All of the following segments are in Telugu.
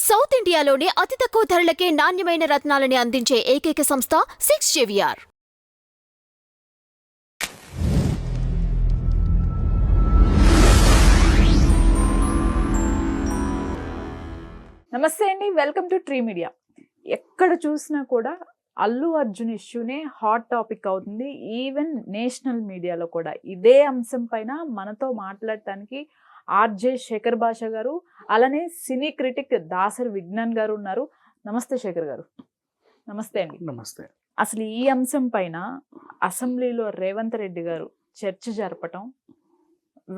సౌత్ ఇండియాలోనే అతి తక్కువ ధరలకే నాణ్యమైన రత్నాలని అందించే ఏకైక సంస్థ 6JVR. నమస్తే అండి, వెల్కమ్ టు ట్రీ మీడియా. ఎక్కడ చూసినా కూడా అల్లు అర్జున్ ఇష్యూనే హాట్ టాపిక్ అవుతుంది. ఈవెన్ నేషనల్ మీడియాలో కూడా ఇదే అంశం పైన మనతో మాట్లాడటానికి ఆర్జే శేఖర్ భాష గారు, అలానే సినీ క్రిటిక్ దాసరి విజ్ఞాన్ గారు ఉన్నారు. నమస్తే శేఖర్ గారు. నమస్తే అండి. నమస్తే. అసలు ఈ అంశం పైన అసెంబ్లీలో రేవంత్ రెడ్డి గారు చర్చ జరపటం,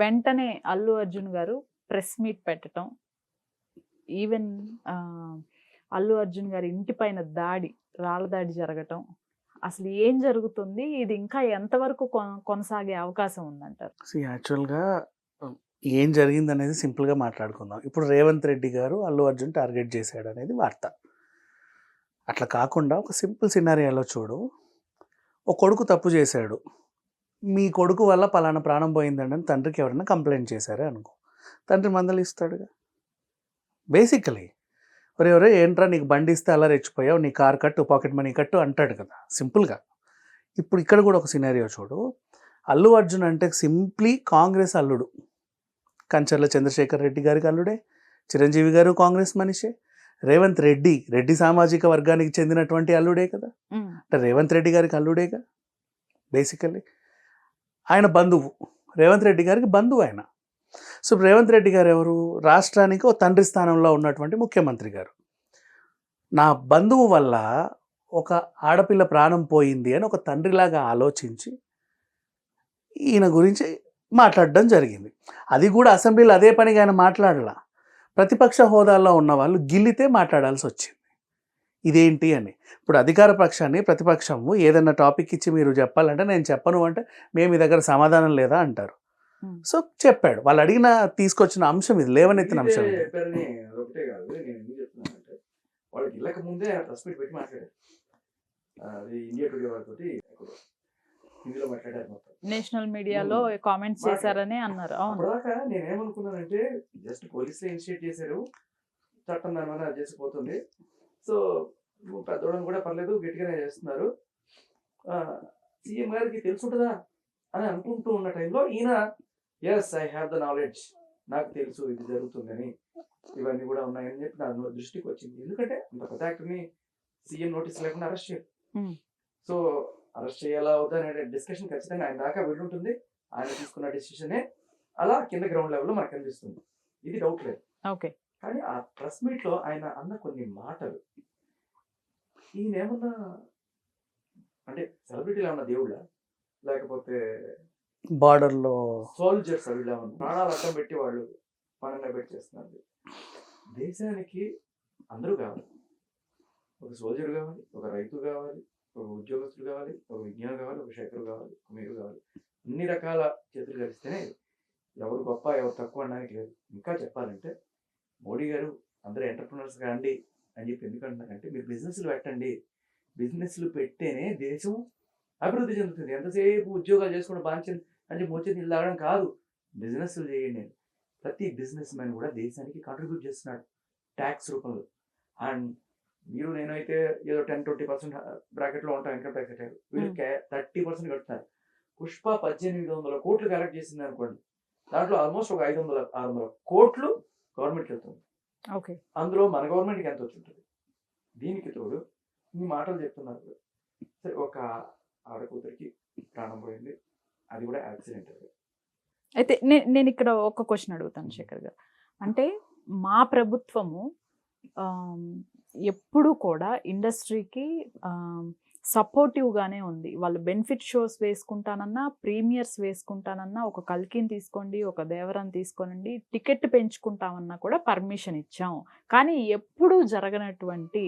వెంటనే అల్లు అర్జున్ గారు ప్రెస్ మీట్ పెట్టడం, ఈవెన్ అల్లు అర్జున్ గారి ఇంటి పైన రాళ్ళ దాడి జరగటం, అసలు ఏం జరుగుతుంది? ఇది ఇంకా ఎంతవరకు కొనసాగే అవకాశం ఉందంటారు? యాక్చువల్గా ఏం జరిగింది అనేది సింపుల్గా మాట్లాడుకుందాం. ఇప్పుడు రేవంత్ రెడ్డి గారు అల్లు అర్జున్ టార్గెట్ చేశాడు అనేది వార్త. అట్లా కాకుండా ఒక సింపుల్ సినారియాలో చూడు, ఒక కొడుకు తప్పు చేశాడు, మీ కొడుకు వల్ల పలానా ప్రాణం పోయిందండి అని తండ్రికి ఎవరైనా కంప్లైంట్ చేశారే అనుకో, తండ్రి మందలిస్తాడుగా. బేసికలీ ఎవరెవరో ఏంట్రా నీకు బండి ఇస్తే అలా రెచ్చిపోయావు, నీ కార్ కట్టు, పాకెట్ మనీ కట్టు అంటాడు కదా సింపుల్గా. ఇప్పుడు ఇక్కడ కూడా ఒక సినారియో చూడు, అల్లు అర్జున్ అంటే సింప్లీ కాంగ్రెస్ అల్లుడు. కంచర్ల చంద్రశేఖర్ రెడ్డి గారికి అల్లుడే, చిరంజీవి గారు కాంగ్రెస్ మనిషే, రేవంత్ రెడ్డి సామాజిక వర్గానికి చెందినటువంటి అల్లుడే కదా. అంటే రేవంత్ రెడ్డి గారికి అల్లుడేగా బేసికలీ. ఆయన బంధువు, రేవంత్ రెడ్డి గారికి బంధువు ఆయన. సో రేవంత్ రెడ్డి గారు ఎవరు? రాష్ట్రానికి ఓ తండ్రి స్థానంలో ఉన్నటువంటి ముఖ్యమంత్రి గారు. నా బంధువు వల్ల ఒక ఆడపిల్ల ప్రాణం పోయింది అని ఒక తండ్రిలాగా ఆలోచించి ఈయన గురించి మాట్లాడడం జరిగింది. అది కూడా అసెంబ్లీలో అదే పనిగా ఆయన మాట్లాడలా. ప్రతిపక్ష హోదాల్లో ఉన్న వాళ్ళు గిల్లితే మాట్లాడాల్సి వచ్చింది. ఇదేంటి అని. ఇప్పుడు అధికార పక్షాన్ని ప్రతిపక్షము ఏదన్నా టాపిక్ ఇచ్చి మీరు చెప్పాలంటే నేను చెప్పను అంటే మేము మీ దగ్గర సమాధానం లేదా అంటారు. సో చెప్పాడు. వాళ్ళు అడిగిన తీసుకొచ్చిన అంశం ఇది, లేవనెత్తిన అంశం ఇది. నేషనల్ మీడియాలో కామెంట్స్ చేశారని అన్నారు. నేనేమనుకున్నానంటే జస్ట్ పోలీసులు ఇనిషియేట్ చేశారు, చట్టం దాని వల్ల చేసిపోతుంది, సో పెద్దోళ్ళని కూడా పర్లేదు గట్టిగానే చేస్తున్నారు, సీఎం గారికి తెలుసుంటుందా అని అనుకుంటూ ఉన్న టైంలో ఈయన yes I have the knowledge, నాకు తెలుసు ఇది జరుగుతుందని, ఇవన్నీ కూడా ఉన్నాయని చెప్పి నా దృష్టికి వచ్చింది. ఎందుకంటే అంత పెద్ద యాక్టర్ని సీఎం నోటీస్ లేకుండా అరెస్ట్ చేయరు. సో అరెస్ట్ చేయాలా వద్దా అనే డిస్కషన్ ఖచ్చితంగా ఆయన దాకా వెళ్ళుంటుంది. ఆయన తీసుకున్న డెసిషనే అలా కింద గ్రౌండ్ లెవెల్లో మనకు కనిపిస్తుంది, ఇది డౌట్ లేదు. ఓకే. కానీ ఆ ప్రెస్ మీట్ లో ఆయన అన్న కొన్ని మాటలు, ఈయన ఏమన్నా అంటే సెలబ్రిటీలు ఏమన్నా దేవుళ్ళ, లేకపోతే బార్డర్లో సోల్జర్స్ అవి ప్రాణాలు అడ్డం పెట్టి వాళ్ళు పనంగా పెట్టి చేస్తున్నారు. దేశానికి అందరూ కావాలి, ఒక సోల్జర్ కావాలి, ఒక రైతు కావాలి, ఒక ఉద్యోగస్తులు కావాలి, ఒక విజ్ఞానం కావాలి, ఒక శేఖరు కావాలి, ఒక మీరు కావాలి. అన్ని రకాల చేతులు కలిస్తేనే ఎవరు గొప్ప ఎవరు తక్కువ అనడానికి లేదు. ఇంకా చెప్పాలంటే మోడీ గారు అందరూ ఎంటర్ప్రినర్స్ కాండి అని చెప్పి ఎందుకంటున్నారంటే, మీరు బిజినెస్లు పెట్టండి, బిజినెస్లు పెట్టేనే దేశం అభివృద్ధి చెందుతుంది. ఎంతసేపు ఉద్యోగాలు చేసుకుంటే బాగా అని చెప్పి వచ్చేది నీళ్ళు తాగడం కాదు, బిజినెస్లు చేయండి. ప్రతి బిజినెస్ మ్యాన్ కూడా దేశానికి కాంట్రిబ్యూట్ చేస్తున్నాడు ట్యాక్స్ రూపంలో. అండ్ మీరు నేనైతే ఏదో 10-20% బ్రాకెట్లో ఉంటాం ఇన్కమ్ ట్యాక్స్ కట్టారు, వీళ్ళు 30% కడుతున్నారు. పుష్ప 1800 కోట్లు కలెక్ట్ చేసింది అనుకోండి, దాంట్లో ఆల్మోస్ట్ ఒక 500-600 కోట్లు గవర్నమెంట్కి వెళ్తుంది. ఓకే. అందులో మన గవర్నమెంట్కి ఎంత వచ్చి ఉంటుంది? దీనికి తోడు ఈ మాటలు చెప్తున్నారు. సరే, ఒక ఆడకూతురికి ప్రాణం పోయింది, అది కూడా యాక్సిడెంట్. అయితే నేను ఇక్కడ ఒక క్వశ్చన్ అడుగుతాను శేఖర్ గారు. అంటే మా ప్రభుత్వము ఎప్పుడు కూడా ఇండస్ట్రీకి సపోర్టివ్గానే ఉంది. వాళ్ళు బెనిఫిట్ షోస్ వేసుకుంటానన్నా, ప్రీమియర్స్ వేసుకుంటానన్నా, ఒక కల్కిని తీసుకోండి, ఒక దేవరాన్ని తీసుకోనండి, టికెట్ పెంచుకుంటామన్నా కూడా పర్మిషన్ ఇచ్చాం. కానీ ఎప్పుడూ జరగనటువంటి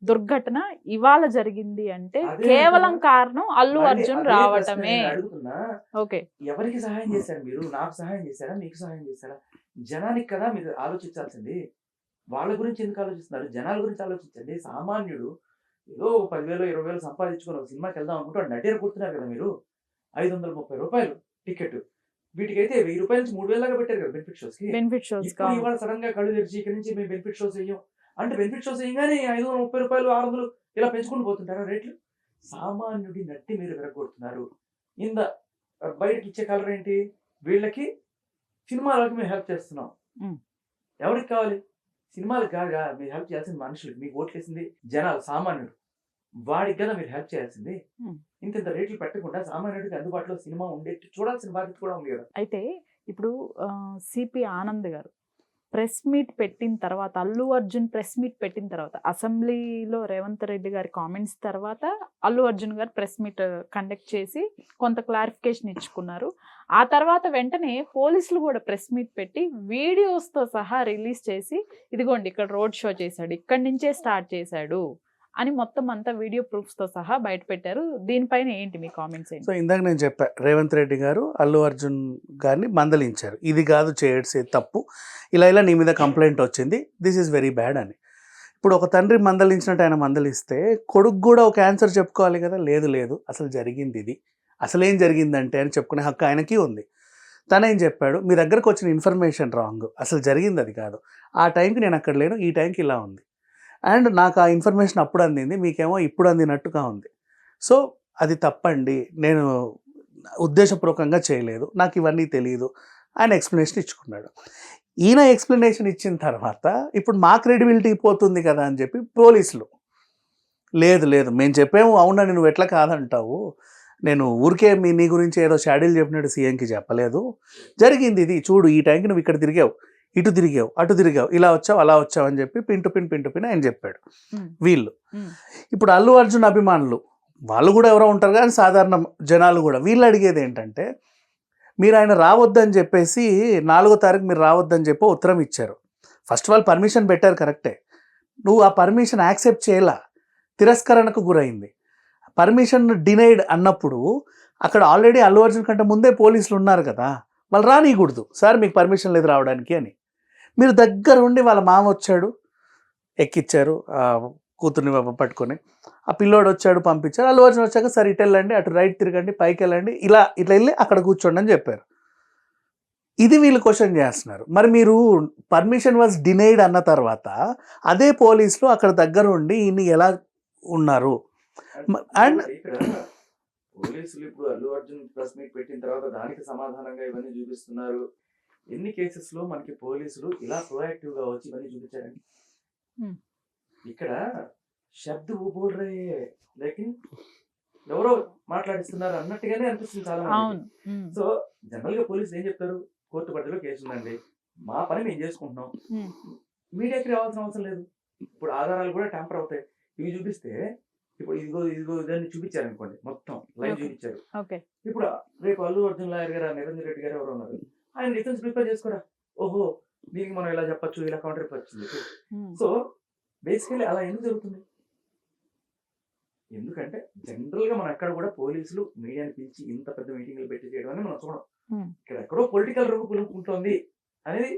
దుర్ఘటన ఇవాళ జరిగింది అంటే కేవలం కారణం అల్లు అర్జున్ రావటమే. ఓకే. ఎవరికి సహాయం చేశారు మీరు? నాకు సహాయం చేశారా, మీకు సహాయం చేశారా? జనానికి కదా మీరు ఆలోచించాల్సింది. వాళ్ళ గురించి ఎందుకు ఆలోచిస్తున్నారు? జనాల గురించి ఆలోచించండి. సామాన్యుడు ఏదో 10,000-20,000 సంపాదించుకొని ఒక సినిమాకి వెళ్దాం అనుకుంటే నటిర కూర్చున్నారు కదా మీరు. 530 రూపాయలు టికెట్, వీటికైతే 1000 రూపాయల నుంచి 3,000 దాకా పెట్టారు కదా బెనిఫిట్ షోస్ కి. బెనిఫిట్ షోస్ ఇవాళ సడన్ గా కళ్ళు తెరిచి ఇక్కడ నుంచి మేము బెనిఫిట్ షోస్ వేయం అంటే బెనిఫిట్ షోస్ ఏగానే 530 రూపాయలు 600 ఇలా పెంచుకుంటూ పోతుంటారా రేట్లు? సామాన్యుడి నట్టి మీరు విరగొడుతున్నారు. ఇంద బయటకి ఇచ్చే కలర్ ఏంటి? వీళ్ళకి సినిమాలకి మేము హెల్ప్ చేస్తున్నాం. ఉమ్. ఎవరికి కావాలి? సినిమాలకు కాగా మీరు హెల్ప్ చేయాల్సింది మనుషులు. మీకు ఓట్లేసింది జనాలు, సామాన్యుడు. వాడికి కదా మీరు హెల్ప్ చేయాల్సింది. ఉమ్. ఇంత రేట్లు పెట్టకుండా సామాన్యుడికి అందుబాటులో సినిమా ఉండేట్టు చూడాల్సిన బాధ్యత కూడా ఉంది కదా. అయితే ఇప్పుడు సిపి ఆనంద్ గారు ప్రెస్ మీట్ పెట్టిన తర్వాత, అల్లు అర్జున్ ప్రెస్ మీట్ పెట్టిన తర్వాత, అసెంబ్లీలో రేవంత్ రెడ్డి గారి కామెంట్స్ తర్వాత అల్లు అర్జున్ గారు ప్రెస్ మీట్ కండక్ట్ చేసి కొంత క్లారిఫికేషన్ ఇచ్చుకున్నారు. ఆ తర్వాత వెంటనే పోలీసులు కూడా ప్రెస్ మీట్ పెట్టి వీడియోస్తో సహా రిలీజ్ చేసి, ఇదిగోండి ఇక్కడ రోడ్ షో చేశాడు, ఇక్కడి నుంచే స్టార్ట్ చేశాడు అని మొత్తం అంతా వీడియో ప్రూఫ్స్తో సహా బయట పెట్టారు. దీనిపైన ఏంటి మీ కామెంట్స్ ఏంటి? సో ఇందాక నేను చెప్పా, రేవంత్ రెడ్డి గారు అల్లు అర్జున్ గారిని మందలించారు, ఇది కాదు చేసే తప్పు, ఇలా నీ మీద కంప్లైంట్ వచ్చింది, దిస్ ఈజ్ వెరీ బ్యాడ్ అని. ఇప్పుడు ఒక తండ్రి మందలించినట్టు ఆయన మందలిస్తే కొడుకు కూడా ఒక ఆన్సర్ చెప్పుకోవాలి కదా. లేదు అసలు జరిగింది ఇది, అసలేం జరిగిందంటే అని చెప్పుకునే హక్కు ఆయనకి ఉంది. తనేం చెప్పాడు, మీ దగ్గరకు వచ్చిన ఇన్ఫర్మేషన్ రాంగ్, అసలు జరిగింది అది కాదు, ఆ టైంకి నేను అక్కడ లేను, ఈ టైంకి ఇలా ఉంది, అండ్ నాకు ఆ ఇన్ఫర్మేషన్ అప్పుడు అందింది, మీకేమో ఇప్పుడు అందినట్టుగా ఉంది. సో అది తప్పండి, నేను ఉద్దేశపూర్వకంగా చేయలేదు, నాకు ఇవన్నీ తెలియదు, ఆయన ఎక్స్ప్లెనేషన్ ఇచ్చుకున్నాడు. ఈయన ఎక్స్ప్లెనేషన్ ఇచ్చిన తర్వాత ఇప్పుడు మా క్రెడిబిలిటీ పోతుంది కదా అని చెప్పి పోలీసులు, లేదు మేము చెప్పాము, అవునని నువ్వు ఎట్లా కాదంటావు, నేను ఊరికే నీ గురించి ఏదో షాడీలు చెప్పినట్టు సీఎంకి చెప్పలేదు, జరిగింది ఇది చూడు, ఈ టైంకి నువ్వు ఇక్కడ తిరిగావు, ఇటు తిరిగావు, అటు తిరిగావు, ఇలా వచ్చావు అలా వచ్చావు అని చెప్పి పిన్ టు పిన్ ఆయన చెప్పాడు. వీళ్ళు ఇప్పుడు అల్లు అర్జున్ అభిమానులు వాళ్ళు కూడా ఎవరో ఉంటారు కానీ సాధారణ జనాలు కూడా వీళ్ళు అడిగేది ఏంటంటే, మీరు ఆయన రావద్దని చెప్పేసి 4వ తారీఖు మీరు రావద్దని చెప్పి ఉత్తరం ఇచ్చారు. ఫస్ట్ ఆఫ్ ఆల్ పర్మిషన్ పెట్టారు కరెక్టే, నువ్వు ఆ పర్మిషన్ యాక్సెప్ట్ చేయలా, తిరస్కరణకు గురైంది. పర్మిషన్ డినైడ్ అన్నప్పుడు అక్కడ ఆల్రెడీ అల్లు అర్జున్ కంటే ముందే పోలీసులు ఉన్నారు కదా, వాళ్ళు రానియకూడదు, సార్ మీకు పర్మిషన్ లేదు రావడానికి అని. మీరు దగ్గర ఉండి వాళ్ళ మామ వచ్చాడు ఎక్కిచ్చారు కూతుర్ని పట్టుకొని, ఆ పిల్లోడు వచ్చాడు పంపించారు, అల్లు అర్జున్ వచ్చాక సరే ఇటు వెళ్ళండి, అటు రైట్ తిరగండి, పైకి వెళ్ళండి, ఇట్లా వెళ్ళి అక్కడ కూర్చోండి అని చెప్పారు. ఇది వీళ్ళు క్వశ్చన్ చేస్తున్నారు. మరి మీరు పర్మిషన్ వాజ్ డినైడ్ అన్న తర్వాత అదే పోలీసులు అక్కడ దగ్గర ఉండి ఇన్ని ఎలా ఉన్నారు? అండ్ ఇక్కడ పోలీసులు ఇప్పుడు అల్లు అర్జున్ ప్రెస్ మీట్ పెట్టిన తర్వాత దానికి సమాధానంగా ఇవన్నీ చూపిస్తున్నారు. ఎన్ని కేసెస్ లో మనకి పోలీసులు ఇలా ప్రొయాక్టివ్ గా వచ్చి ఇవన్నీ చూపించారండి. ఇక్కడ శబ్ద బోల్ రే లేకిన్ ఎవరో మాట్లాడిస్తున్నారు అన్నట్టుగానే అనిపిస్తుంది చాలా మంది. సో జనరల్ గా పోలీసులు ఏం చెప్తారు, కోర్టు పరిధిలో కేసు ఉందండి, మా పని మేము చేసుకుంటున్నాం, మీడియాకి రావాల్సిన అవసరం లేదు. ఇప్పుడు ఆధారాలు కూడా ట్యాంపర్ అవుతాయి, ఇవి చూపిస్తే ఇప్పుడు ఇదిగో దాన్ని చూపించారు అనుకోండి, మొత్తం లైవ్ చూపించారు. ఇప్పుడు రేపు అల్లు అర్జున్ లాయర్ గారు నిరంజన్ రెడ్డి గారు ఎవరు ఉన్నారు, ఆయన డిఫెన్స్ ప్రిపేర్ చేసుకోరా, ఓహో దీనికి మనం ఇలా చెప్పచ్చు, ఇలా కౌంటర్ వచ్చింది. సో బేసికలీ అలా ఎందుకు జరుగుతుంది? ఎందుకంటే జనరల్ గా మనం ఎక్కడ కూడా పోలీసులు మీడియాని పిలిచి ఇంత పెద్ద మీటింగ్లు పెట్టి చేయడం అని మనం చూడం. ఇక్కడ ఎక్కడో పొలిటికల్ రంగు పులుపుకుంటోంది అనేది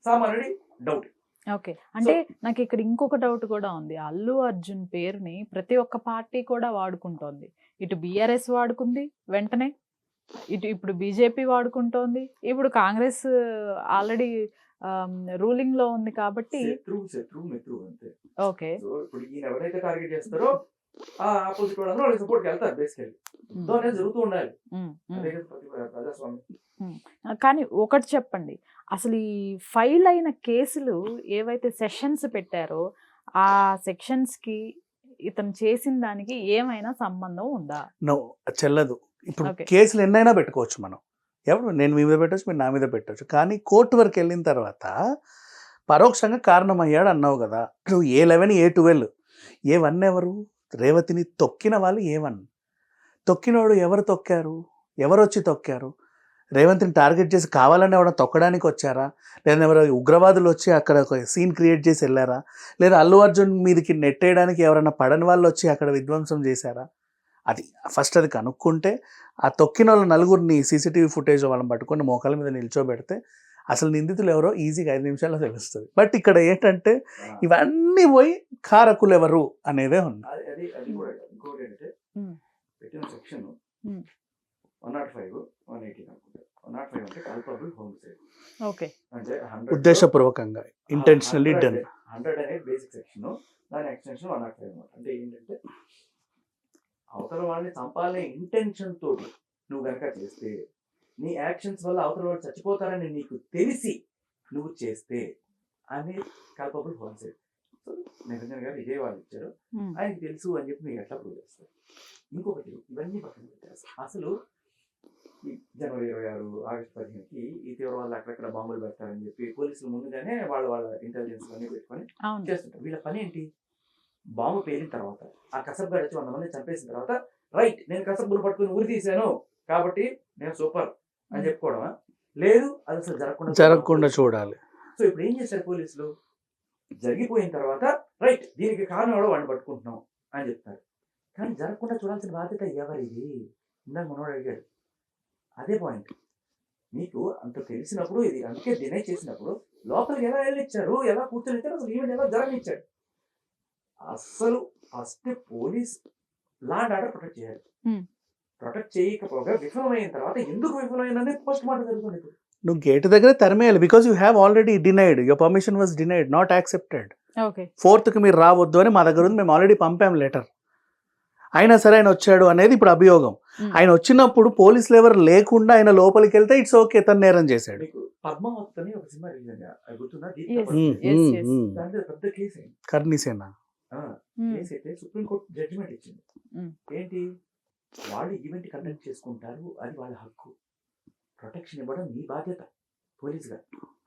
సామాన్యుడి డౌట్. ఓకే, అంటే నాకు ఇక్కడ ఇంకొక డౌట్ కూడా ఉంది. అల్లు అర్జున్ పేరుని ప్రతి ఒక్క పార్టీ కూడా వాడుకుంటోంది. ఇటు బీఆర్ఎస్ వాడుకుంది వెంటనే, ఇప్పుడు బీజేపీ వాడుకుంటోంది, ఇప్పుడు కాంగ్రెస్ ఆల్రెడీ రూలింగ్ లో ఉంది కాబట్టి. మిత్రుడు అంతే. ఓకే, ఇప్పుడు ఈయన ఎవరైతే టార్గెట్ చేస్తారో ఆ ఆపోజిట్ వాళ్ళందరూ వాళ్ళకి సపోర్ట్కి వెళ్తారు. బేసికల్లీ అనేది జరుగుతూ ఉండాలి ప్రజాస్వామ్యం. కానీ ఒకటి చెప్పండి, అసలు ఈ ఫైల్ అయిన కేసులు ఏవైతే సెషన్స్ పెట్టారో ఆ సెక్షన్స్ కి ఇతను చేసిన దానికి ఏమైనా సంబంధం ఉందా? నో, చెల్లదు. ఇప్పుడు కేసులు ఎన్నైనా పెట్టుకోవచ్చు మనం, ఎవరు నేను మీ మీద పెట్టవచ్చు, మీరు నా మీద పెట్టవచ్చు, కానీ కోర్టు వరకు వెళ్ళిన తర్వాత పరోక్షంగా కారణమయ్యాడు అన్నావు కదా. నువ్వు A11 A12 A1 ఎవరు? రేవతిని తొక్కిన వాళ్ళు A1. తొక్కినోడు ఎవరు తొక్కారు? ఎవరు వచ్చి తొక్కారు? రేవంత్ని టార్గెట్ చేసి కావాలని ఎవరైనా తొక్కడానికి వచ్చారా, లేదా ఎవరో ఉగ్రవాదులు వచ్చి అక్కడ ఒక సీన్ క్రియేట్ చేసి వెళ్ళారా, లేదా అల్లు అర్జున్ మీదకి నెట్టేయడానికి ఎవరైనా పడని వాళ్ళు వచ్చి అక్కడ విధ్వంసం చేశారా? అది ఫస్ట్ అది కనుక్కుంటే ఆ తొక్కిన వాళ్ళ నలుగురిని సీసీటీవీ ఫుటేజ్ వాళ్ళని పట్టుకొని మోకాల మీద నిల్చోబెడితే అసలు నిందితులు ఎవరో ఈజీగా 5 నిమిషాల్లో తెలుస్తుంది. బట్ ఇక్కడ ఏంటంటే ఇవన్నీ పోయి కారకులు ఎవరు అనేదే ఉంది. పెట్టిన సెక్షన్ 105 180 105 అంటే కల్పబుల్ హోమిసైడ్. ఓకే, ఉద్దేశపూర్వకంగా ఇంటెన్షనల్లీ డన్. 100 అనేది బేసిక్ సెక్షన్, దాని ఎక్స్టెన్షన్ 105 అనమాట. అంటే ఏంటంటే అవతల వాళ్ళని చంపాలనే ఇంటెన్షన్ తోటి నువ్వు కనుక చేస్తే, నీ యాక్షన్స్ వల్ల అవతల వాళ్ళు చచ్చిపోతారని నీకు తెలిసి నువ్వు చేస్తే అని కల్పబుల్ హోమ్సైడ్. సో నిరంజన్ గారు ఇదే వాళ్ళు ఇచ్చారు, ఆయనకి తెలుసు అని చెప్పి మీరు ఎట్లా ప్రూవ్ చేస్తారు? ఇంకొకటి, ఇవన్నీ పక్కన పెట్టేస్తారు. అసలు ఈ జనవరి 26, ఆగస్టు 15కి ఈ తీవ్రవాళ్ళు అక్కడక్కడ బాంబులు పెడతారని చెప్పి పోలీసులు ముందుగానే వాళ్ళ ఇంటెలిజెన్స్ అన్ని పెట్టుకొని చేస్తుంటారు. వీళ్ళ పని ఏంటి? బాంబు పేలిన తర్వాత ఆ కసబ్ గారు వచ్చి 100 మంది చంపేసిన తర్వాత, రైట్ నేను కసబ్బులు పట్టుకుని ఊరి తీశాను కాబట్టి నేను సూపర్ అని చెప్పుకోవడమా? లేదు, అది అసలు జరగకుండా చూడాలి. సో ఇప్పుడు ఏం చేశారు పోలీసులు? జరిగిపోయిన తర్వాత రైట్ దీనికి కారణం ఎవడో వాడిని పట్టుకుంటున్నాం అని చెప్తారు. కానీ జరగకుండా చూడాల్సిన బాధ్యత ఎవరిది? ఇందాక మనోడు అడిగాడు, అదే పాయింట్. మీకు అంత తెలిసినప్పుడు, ఇది అందుకే డినై చేసినప్పుడు లోపలికి ఎలా వెళ్ళిచ్చారు, ఎలా కూర్చొని ఇచ్చారు, అసలు ఈవెంట్ ఎలా జరగనిచ్చాడు? అస్సలు first police law and order protect చేయాలి. ప్రొటెక్ట్ చేయకపోగా విఫలమైన తర్వాత ఎందుకు విఫలమైందని పోస్ట్ మార్టం జరుగుతుంది. ఇప్పుడు నువ్వు గేట్ దగ్గర తరిమేయాలి, because you have already denied, your permission was denied, not accepted. 4th మీరు రావద్దు అని మా దగ్గర ఉంది, మేము ఆల్రెడీ పంపాం లెటర్. అయినా సరే ఆయన వచ్చాడు అనేది ఇప్పుడు అభియోగం. ఆయన వచ్చినప్పుడు పోలీసులు ఎవరు లేకుండా ఆయన లోపలికి వెళ్తే ఇట్స్ ఓకే, తను నేరం చేశాడు. మీకు పద్మావత్ అని ఒక సినిమా రిలీజ్ అయింది, గుర్తుందా? దాంట్లో పెద్ద కేసు అయింది, కర్ణీసేన కేసు అయితే సుప్రీంకోర్టు జడ్జిమెంట్ ఇచ్చింది. ఏంటి? వాళ్ళు ఈవెంట్ కండక్ట్ చేసుకుంటారు, అది వాళ్ళ హక్కు, ప్రొటెక్షన్ ఇవ్వడం నీ బాధ్యత పోలీసుగా.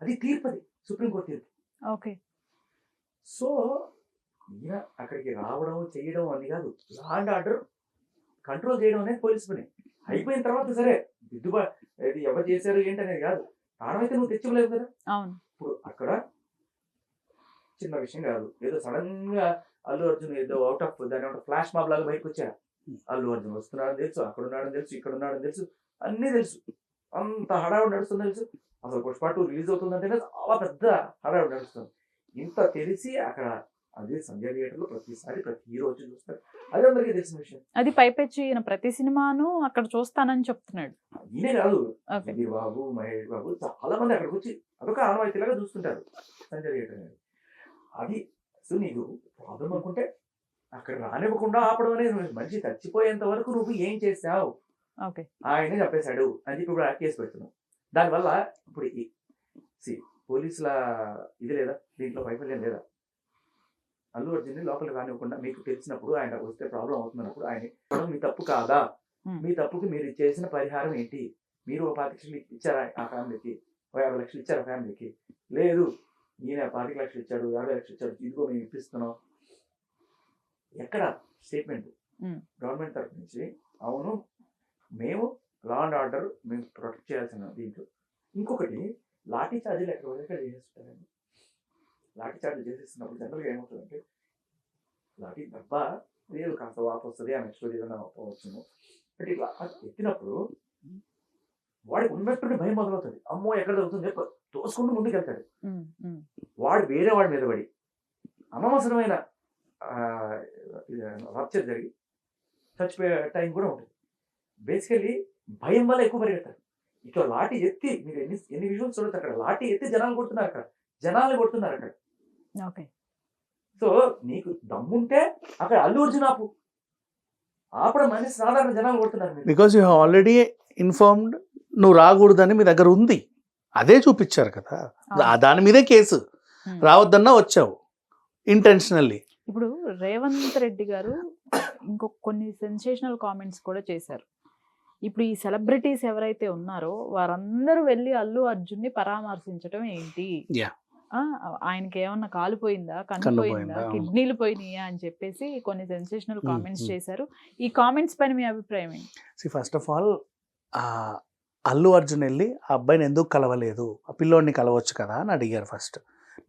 అది తీర్పది, సుప్రీంకోర్టు తీర్పు. ఓకే. సో ఈయన అక్కడికి రావడం చేయడం అని కాదు, లా అండ్ ఆర్డర్ కంట్రోల్ చేయడం అనేది పోలీసు పని. అయిపోయిన తర్వాత సరే ఇది ఎవరు చేశారు ఏంటి అనేది కాదు, కారణం అయితే నువ్వు తెచ్చివ్వలేవు కదా. ఇప్పుడు అక్కడ చిన్న విషయం కాదు, ఏదో సడన్ గా అల్లు అర్జున్ ఏదో అవుట్ ఆఫ్ దాని ఫ్లాష్ మాబ్ లాగా బయటకు వచ్చా. అల్లు అర్జున్ వస్తున్నాడని తెలుసు, అక్కడ ఉన్నాడని తెలుసు, ఇక్కడ ఉన్నాడని తెలుసు, అన్నీ తెలుసు, అంత హడావుడి నడుస్తుంది తెలుసు. అసలు పుష్ప 2 రిలీజ్ అవుతుందంటేనే చాలా పెద్ద హడావుడి నడుస్తుంది. ఇంత తెలిసి అక్కడ అదే సంజయ్ థియేటర్లో ప్రతిసారి ప్రతి హీరో వచ్చి చూస్తారు, అది అందరికీ తెలిసిన విషయం. అది పైపెచ్చి ఈయన ప్రతి సినిమాను అక్కడ చూస్తానని చెప్తున్నాడు. ఈయనే కాదు, సుధీర్ బాబు, మహేష్ బాబు చాలా మంది అక్కడికి వచ్చి అదొక ఆనవాయితీలాగా చూస్తుంటారు సంజయ్ థియేటర్ అనేది. అది అసలు నీకు ప్రాబ్లం అనుకుంటే అక్కడ రానివ్వకుండా ఆపడం అనేది, మనిషి చచ్చిపోయేంత వరకు నువ్వు ఏం చేసావు, ఆయనే చెప్పేశాడు అని చెప్పి ఇప్పుడు కేసు పెడుతున్నావు. దానివల్ల ఇప్పుడు పోలీసుల ఇది లేదా, దీంట్లో వైఫల్యం లేదా? అల్లు అర్జున్ని లోపలికి రానివ్వకుండా మీకు తెలిసినప్పుడు ఆయన వస్తే ప్రాబ్లం అవుతున్నప్పుడు ఆయన మీ తప్పు కాదా, మీ తప్పుకి మీరు చేసిన పరిహారం ఏంటి? మీరు 25 లక్షలు ఇచ్చారా ఆ ఫ్యామిలీకి, 50 లక్షలు ఇచ్చారా ఫ్యామిలీకి? లేదు, ఈయన 25 లక్షలు ఇచ్చాడు, 50 లక్షలు ఇచ్చాడు, ఇదిగో మేము ఇప్పిస్తున్నాం. ఎక్కడ స్టేట్మెంట్ గవర్నమెంట్ తరఫు నుంచి? అవును, మేము లా అండ్ ఆర్డర్ మేము ప్రొటెక్ట్ చేయాల్సిన దీంట్లో. ఇంకొకటి, లాఠీ చార్జీలు ఎక్కడ చేసేస్తారండి. లాఠీ చార్జీలు చేసేస్తున్నప్పుడు జనరల్గా ఏమవుతుందంటే, లాఠీ డబ్బా లేదు కాస్త వాపు వస్తుంది, ఆ నెక్స్ట్ ఏదైనా వచ్చును, బట్ ఇట్లా ఎత్తినప్పుడు వాడికి ఉన్నట్టుండి భయం మొదలవుతుంది. అమ్మో ఎక్కడ జరుగుతుంది చెప్ప తోసుకుంటూ ముందుకు వెళ్తాడు. వాడు వేరే వాడి మీద పడి అనవసరమైన రప్చర్ జరిగి చచ్చిపోయే టైం కూడా ఉంటుంది. బేసికలీ భయం వల్ల ఎక్కువ పరిగెడతారు. ఇట్లా లాఠీ ఎత్తి, మీరు ఎన్ని విజువల్స్ చూడొచ్చు, అక్కడ లాఠీ ఎత్తి జనాలు కొడుతున్నారు, అక్కడ జనాలు కొడుతున్నారు అక్కడ. సో నీకు దమ్ముంటే అక్కడ అల్లు అర్జున్ ఆపడం అనేది సాధారణ జనాలు కొడుతున్నారు. Because you have already informed, నువ్వు రాకూడదని మీ దగ్గర ఉంది, అదే చూపించారు కదా, దాని మీదే కేసు. రావద్దన్నా వచ్చావు ఇంటెన్షనల్లీ. ఇప్పుడు రేవంత్ రెడ్డి గారు ఇంకొక కొన్ని సెన్సేషనల్ కామెంట్స్ కూడా చేశారు. ఇప్పుడు ఈ సెలబ్రిటీస్ ఎవరైతే ఉన్నారో వారందరూ వెళ్ళి అల్లు అర్జున్ని పరామర్శించడం ఏంటి? ఆయనకి ఏమన్నా కాలిపోయిందా, కన్నుపోయిందా, కిడ్నీలు పోయినాయా అని చెప్పేసి కొన్ని సెన్సేషనల్ కామెంట్స్ చేశారు. ఈ కామెంట్స్ పైన మీ అభిప్రాయం ఏంటి? First of all, Allu Arjun వెళ్ళి ఆ అబ్బాయిని ఎందుకు కలవలేదు, ఆ పిల్లోడిని కలవచ్చు కదా అని అడిగారు. ఫస్ట్,